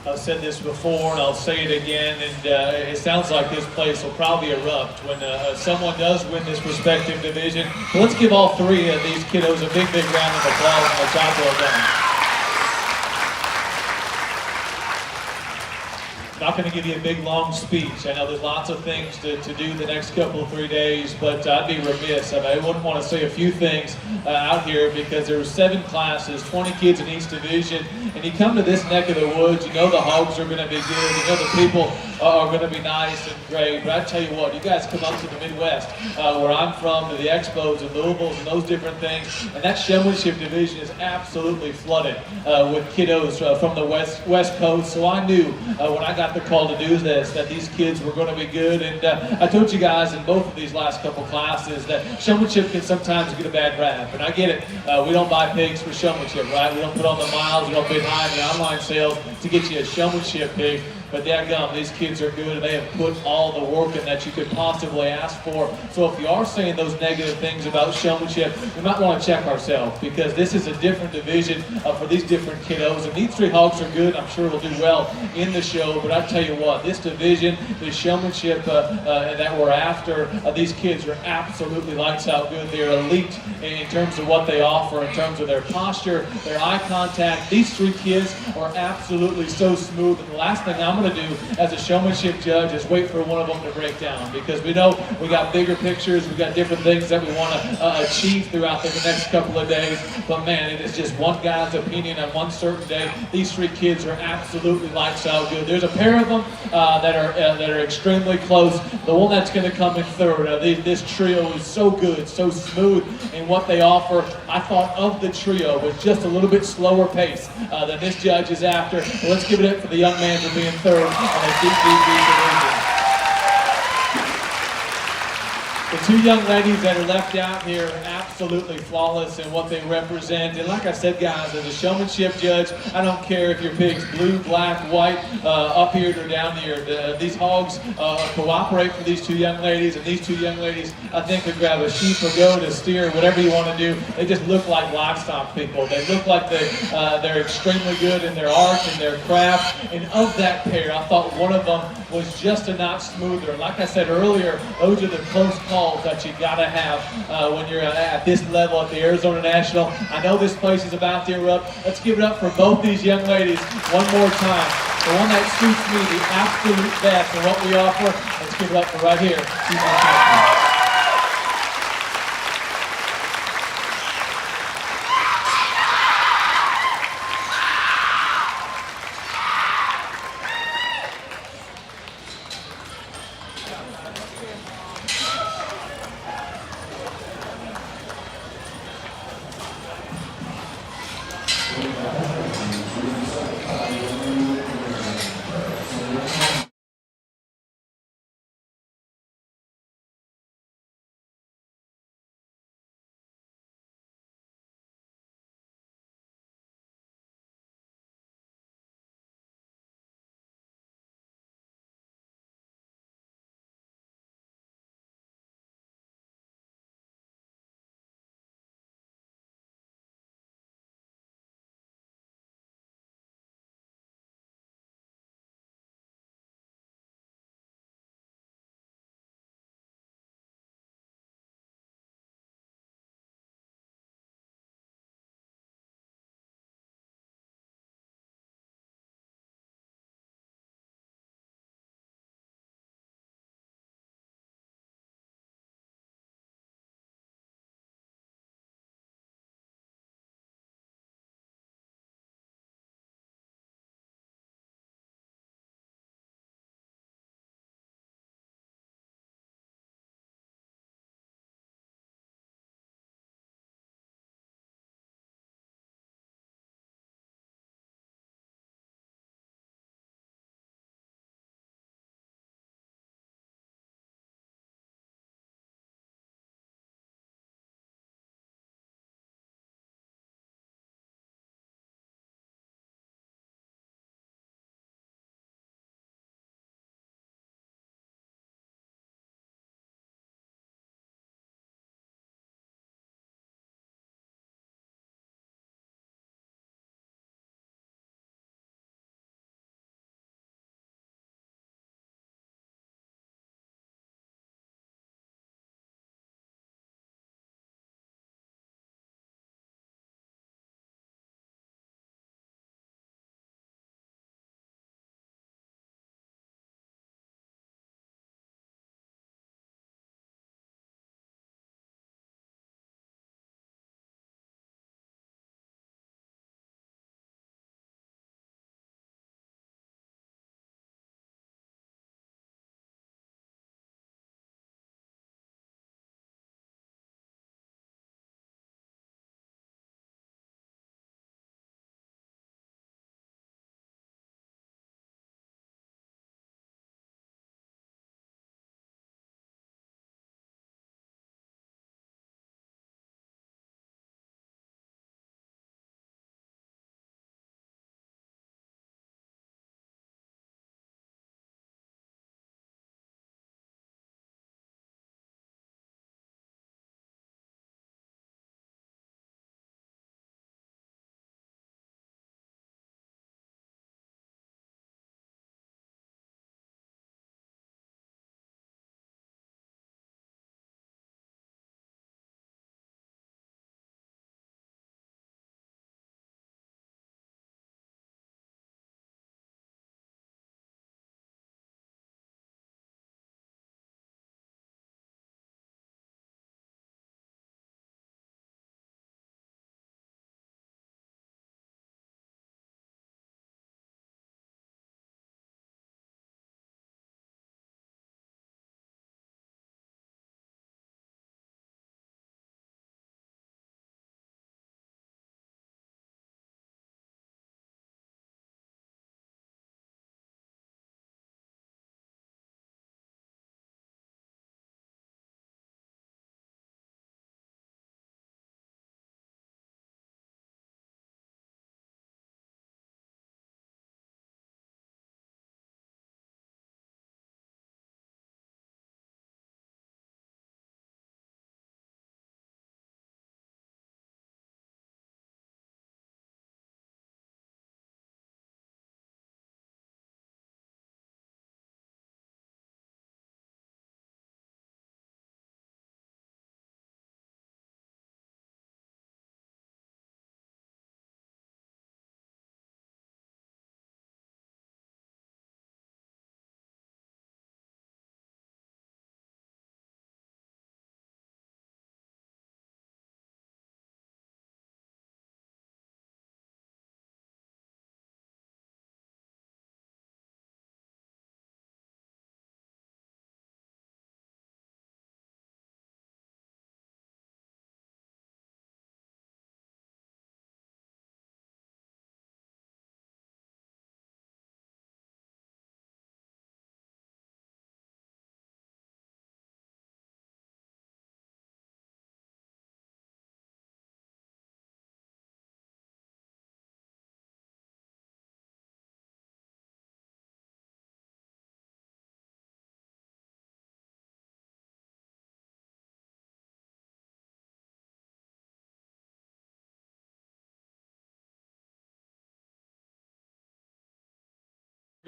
I've said this before and I'll say it again, and it sounds like this place will probably erupt when someone does win this respective division. But let's give all three of these kiddos a big, big round of applause and a job well done. Not going to give you a big, long speech. I know there's lots of things to do the next couple of 3 days, but I'd be remiss. I wouldn't want to say a few things out here because there were 7 classes, 20 kids in each division, and you come to this neck of the woods, you know the hogs are going to be good, you know the people are going to be nice and great, but I tell you what, you guys come up to the Midwest, where I'm from, to the Expos and Louisville's and those different things, and that Showmanship division is absolutely flooded with kiddos from the West Coast, so I knew when I got the call to do this that these kids were going to be good, and I told you guys in both of these last couple classes that Showmanship can sometimes get a bad rap, and I get it. We don't buy pigs for Showmanship, right? We don't put on the miles, we don't bid high in the online sales to get you a Showmanship pig. But dadgum, these kids are good and they have put all the work in that you could possibly ask for. So if you are saying those negative things about Showmanship, we might want to check ourselves because this is a different division for these different kiddos. And these 3 hogs are good. I'm sure we'll do well in the show. But I tell you what, this division, this Showmanship that we're after, these kids are absolutely lights out good. They're elite in terms of what they offer, in terms of their posture, their eye contact. These 3 kids are absolutely so smooth. And the last thing I'm going to do as a Showmanship judge is wait for one of them to break down because we know we got bigger pictures, we got different things that we want to achieve throughout the next couple of days, but man, it is just one guy's opinion on one certain day. These 3 kids are absolutely lights out good. There's a pair of them that are extremely close. The one that's going to come in third, this trio is so good, so smooth in what they offer. I thought of the trio with just a little bit slower pace than this judge is after. But let's give it up for the young man for being third on a deep division. The 2 young ladies that are left out here are absolutely flawless in what they represent. And like I said, guys, as a Showmanship judge, I don't care if your pig's blue, black, white, up here or down here. These hogs cooperate for these 2 young ladies, and these 2 young ladies, I think, could grab a sheep, a goat, a steer, whatever you want to do. They just look like livestock people. They look like they're extremely good in their art and their craft. And of that pair, I thought one of them was just a notch smoother. Like I said earlier, those are the close calls that you gotta have when you're at this level at the Arizona National. I know this place is about to erupt. Let's give it up for both these young ladies one more time. The one that suits me the absolute best in what we offer. Let's give it up for right here.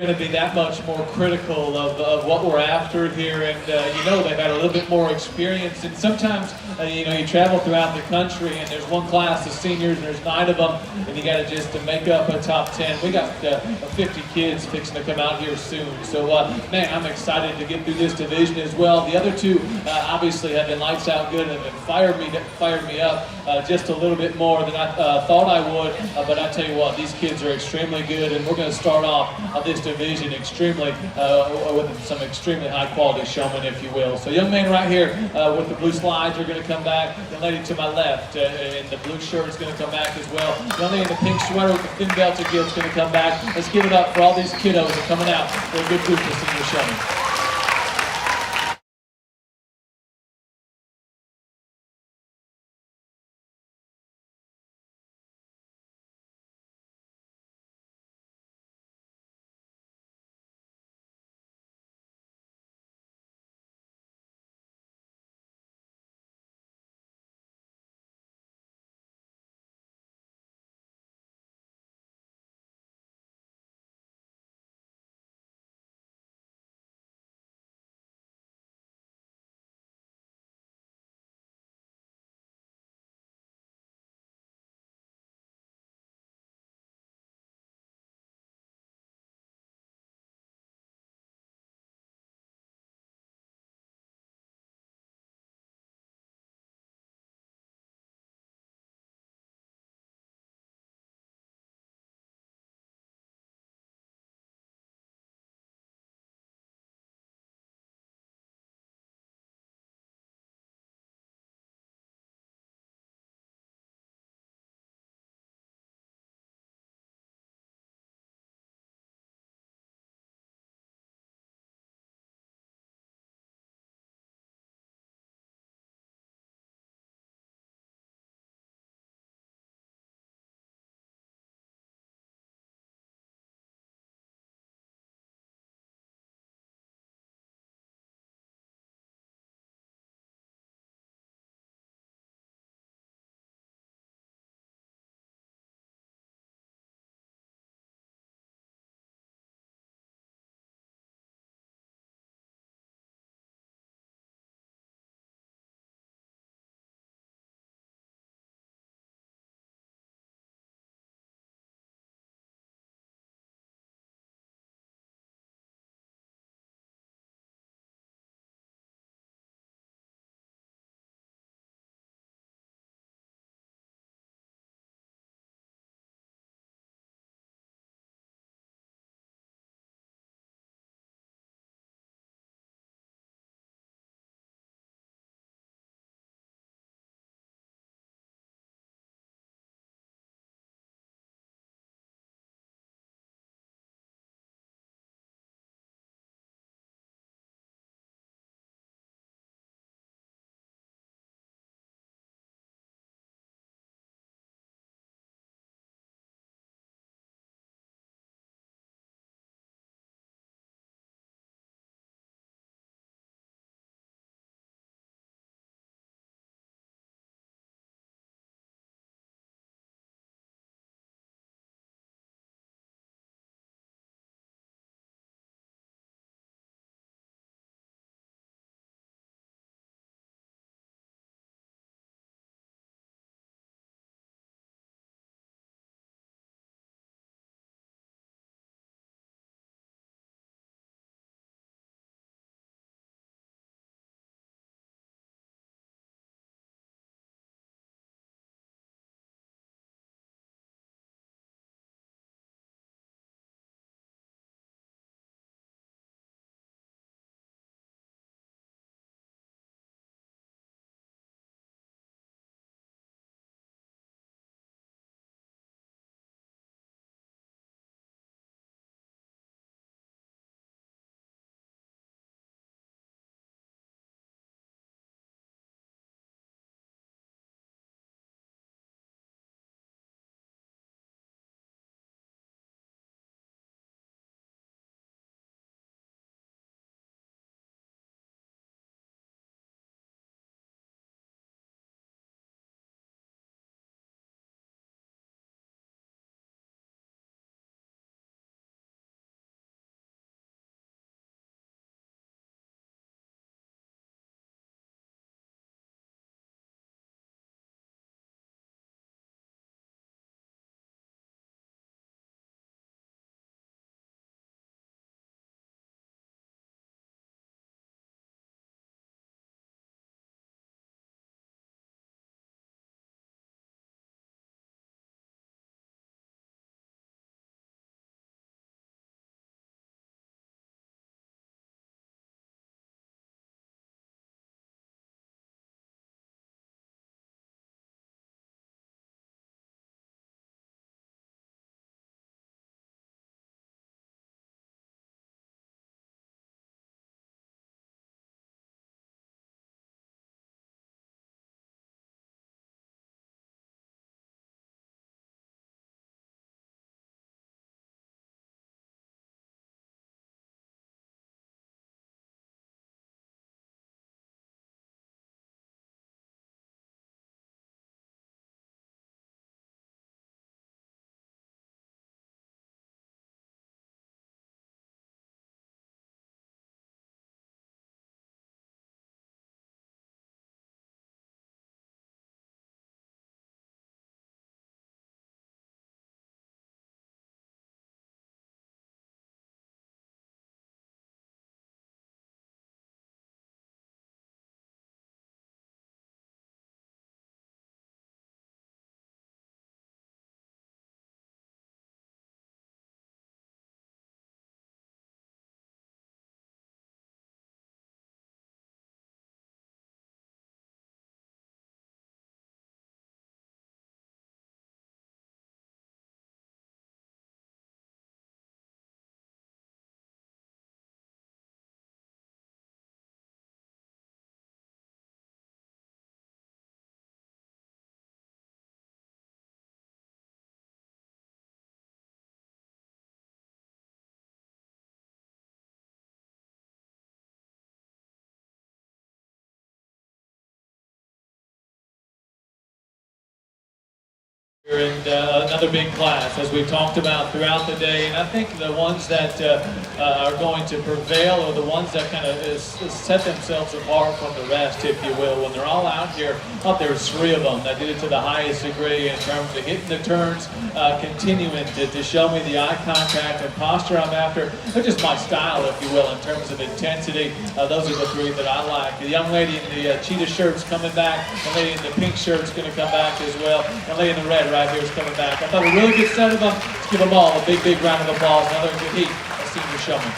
Going to be that much more critical of what we're after here, and they've had a little bit more experience, and sometimes you travel throughout the country and there's one class of seniors and there's 9 of them, and you got to just to make up a top 10. We got 50 kids fixing to come out here soon, so man, I'm excited to get through this division as well. The other 2 obviously have been lights out good and have fired me up just a little bit more than I thought I would, but I tell you what, these kids are extremely good, and we're going to start off this division extremely with some extremely high quality showmen, if you will. So young man right here with the blue slides are going to come back. The lady to my left in the blue shirt is going to come back as well. The lady in the pink sweater with the thin belted gill is going to come back. Let's give it up for all these kiddos that are coming out for a good group of senior showmen. And another big class, as we've talked about throughout the day, and I think the ones that are going to prevail are the ones that kind of set themselves apart from the rest, if you will. When they're all out here, I thought there was 3 of them that did it to the highest degree in terms of hitting the turns, continuing to show me the eye contact and posture I'm after. They're just my style, if you will, in terms of intensity. Those are the 3 that I like. The young lady in the cheetah shirt's coming back, the lady in the pink shirt's going to come back as well, and the lady in the red right here is coming back. I thought a really good set of them. Let's give them all a big, big round of applause. Another good heat of senior showman.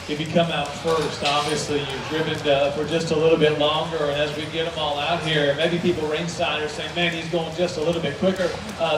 if you come out first, obviously you've driven for just a little bit longer, and as we get them all out here, maybe people ringside are saying, man, he's going just a little bit quicker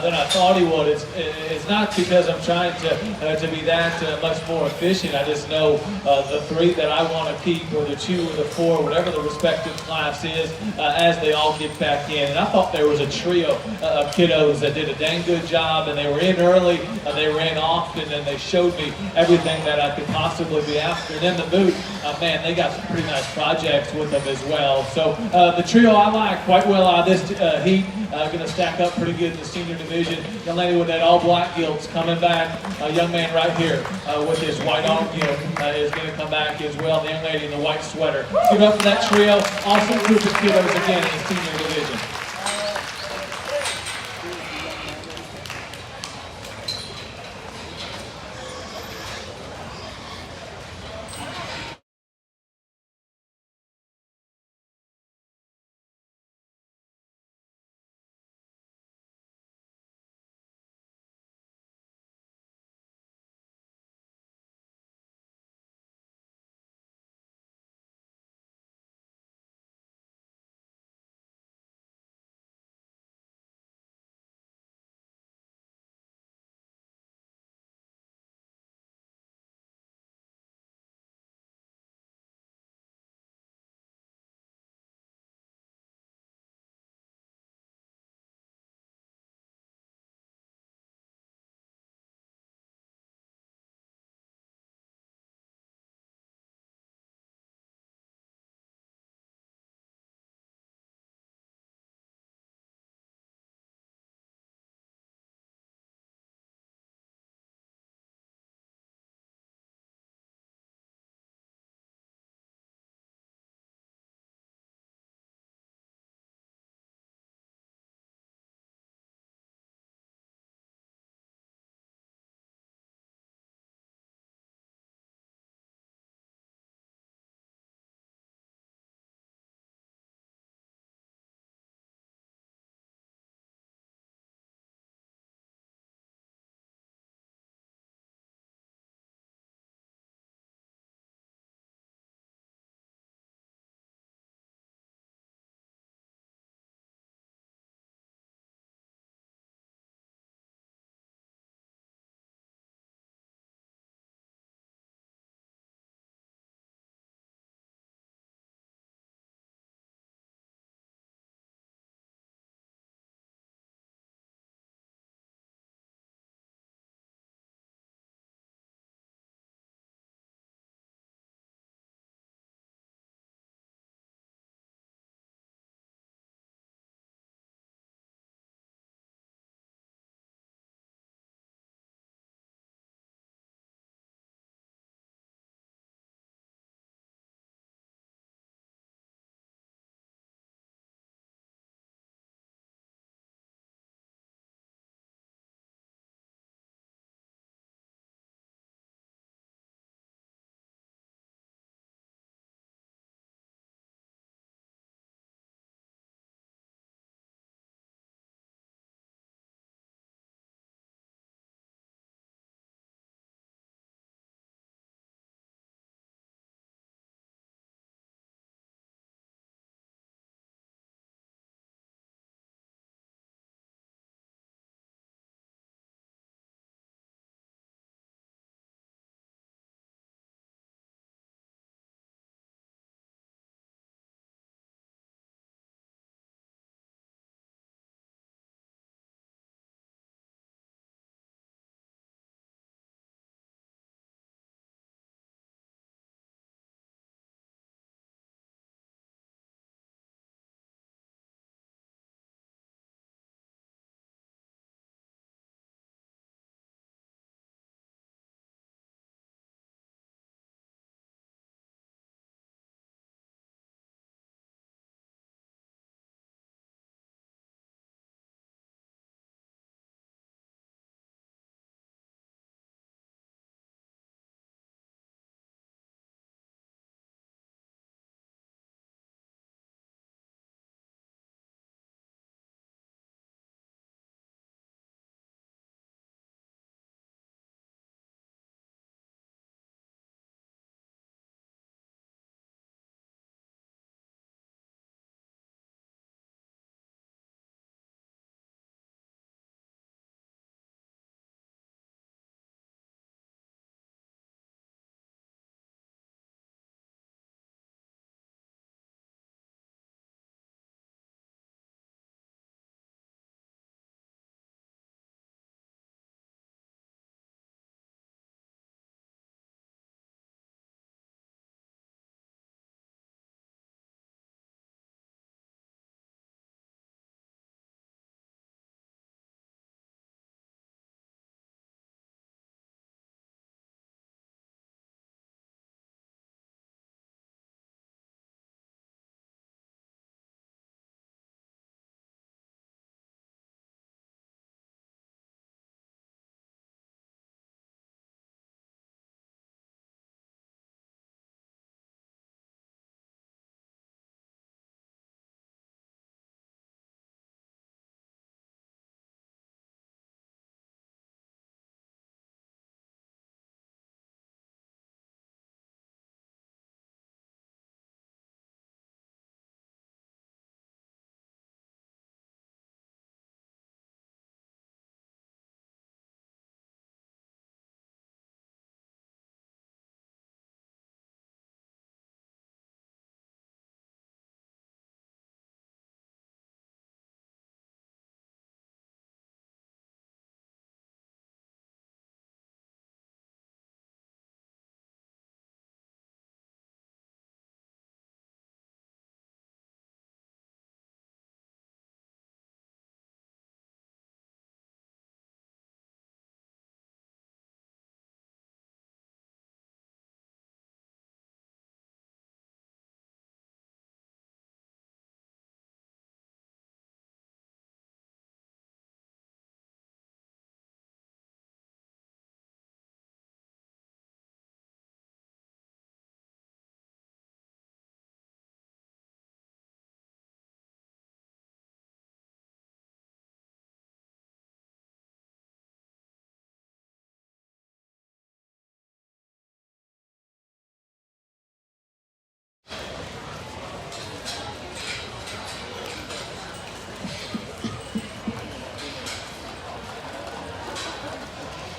than I thought he would. It's not because I'm trying to be that much more efficient. I just know the 3 that I want to keep, or the 2 or the 4, whatever the respective class is, as they all get back in. And I thought there was a trio of kiddos that did a dang good job, and they were in early, they were in often, and they showed me everything that I could possibly be after. And then the boot, man, they got some pretty nice projects with them as well. So the trio I like quite well out of this heat, going to stack up pretty good in the senior division. Young lady with that all black gilt's coming back. A young man right here with his white arm gilt is going to come back as well. The young lady in the white sweater. Give it up for that trio. Awesome group of kiddos again in the senior division.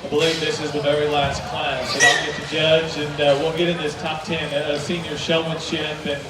I believe this is the very last class, and I'll get to judge, and we'll get in this top 10 senior showmanship. And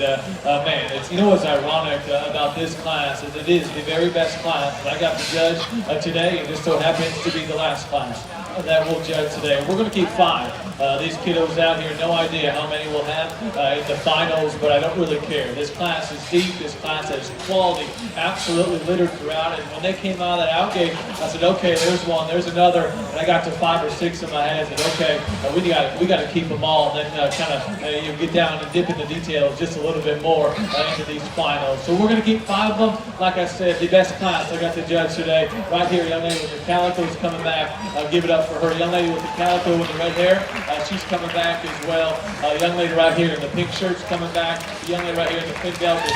man, you know what's ironic about this class is it is the very best class that I got to judge today, and just so happens to be the last class that we'll judge today. We're going to keep 5. These kiddos out here, no idea how many we'll have in the finals, but I don't really care. This class is deep. This class has quality, absolutely littered throughout. And when they came out of that out gate, I said, okay, there's one, there's another, and I got to 5 or 6 in my head. And okay, we got to keep them all. And then kind of you get down and dip in the details just a little bit more into these finals. So we're going to keep 5 of them. Like I said, the best class I got to judge today. Right here, young lady with the calico is coming back. Give it up for her. Young lady with the calico with the red hair, she's coming back as well. Young lady right here in the pink shirt's coming back. The young lady right here in the pink belt is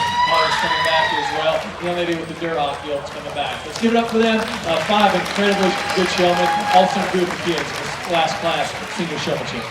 coming back as well. The young lady with the Duroc yolk's coming back. Let's give it up for them. 5 incredibly good showmen, also good for kids in this last class, senior showmanship.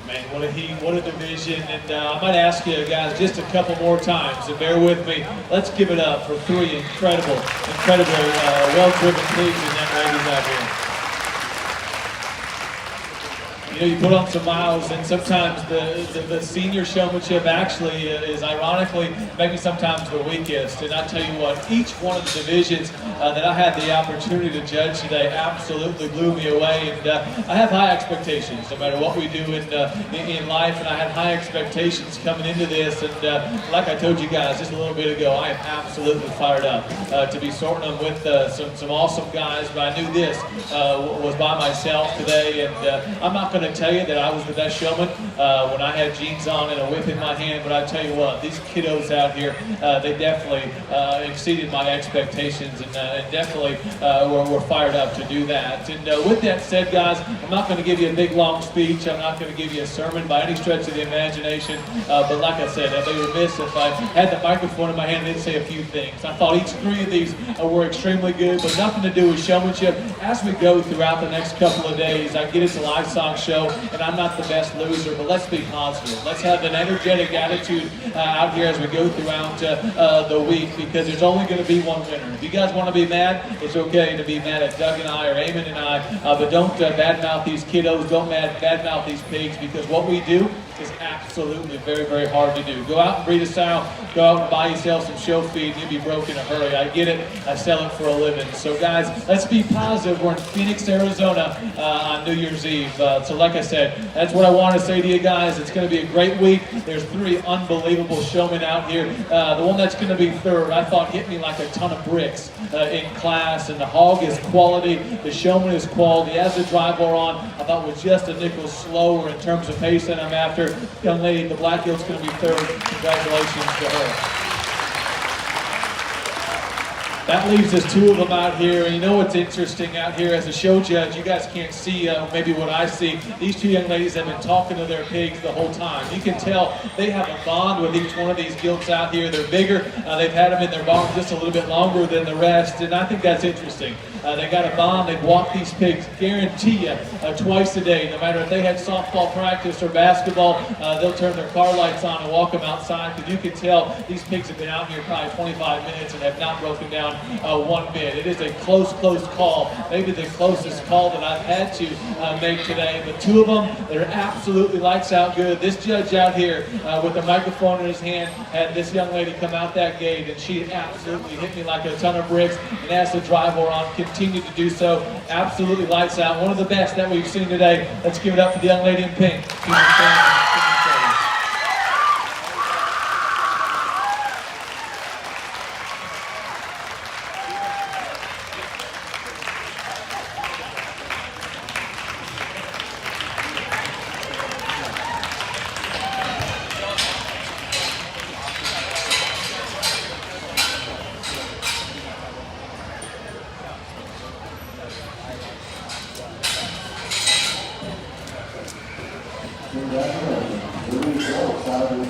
Man, what a heat, what a division, and I might ask you guys just a couple more times, and bear with me. Let's give it up for three incredibly well-driven pigs and young ladies out here. You know, you put on some miles, and sometimes the senior showmanship actually is ironically maybe sometimes the weakest. And I tell you what, each one of the divisions that I had the opportunity to judge today absolutely blew me away. And I have high expectations, no matter what we do in life. And I had high expectations coming into this. And like I told you guys just a little bit ago, I am absolutely fired up to be sorting them with some awesome guys. But I knew this was by myself today, and I'm not going to tell you that I was the best showman when I had jeans on and a whip in my hand, but I tell you what, these kiddos out here, they definitely exceeded my expectations, and definitely were fired up to do that. And with that said, guys, I'm not going to give you a big long speech. I'm not going to give you a sermon by any stretch of the imagination, but like I said, I'd be remiss if I had the microphone in my hand and didn't say a few things. I thought each three of these were extremely good, but nothing to do with showmanship. As we go throughout the next couple of days, I get into livestock show, and I'm not the best loser, but let's be positive. Let's have an energetic attitude out here as we go throughout the week, because there's only going to be one winner. If you guys want to be mad, it's okay to be mad at Doug and I or Eamon and I, but don't badmouth these kiddos, don't badmouth these pigs, because what we do is absolutely very, very hard to do. Go out and breed a sow, go out and buy yourself some show feed, and you'll be broke in a hurry. I get it, I sell it for a living. So guys, let's be positive. We're in Phoenix, Arizona on New Year's Eve. So like I said, that's what I want to say to you guys. It's going to be a great week. There's three unbelievable showmen out here. The one that's going to be third, I thought hit me like a ton of bricks in class, and the hog is quality, the showman is quality. As the drive bore on, I thought was just a nickel slower in terms of pace than I'm after. Young lady, the black gill's going to be third. Congratulations to her. That leaves us two of them out here, and you know what's interesting out here as a show judge, you guys can't see maybe what I see. These two young ladies have been talking to their pigs the whole time. You can tell they have a bond with each one of these gilts out here. They're bigger, they've had them in their barn just a little bit longer than the rest, and I think that's interesting. They got a bond. They walk these pigs, guarantee you, twice a day. No matter if they had softball practice or basketball, they'll turn their car lights on and walk them outside, because you can tell these pigs have been out here probably 25 minutes and have not broken down one bit. It is a close call, maybe the closest call that I've had to make today. But two of them, they're absolutely lights out good. This judge out here with a microphone in his hand had this young lady come out that gate, and she absolutely hit me like a ton of bricks, and as the drive wore on, continue to do so. Absolutely lights out. One of the best that we've seen today. Let's give it up for the young lady in pink. Congratulations. The results out of the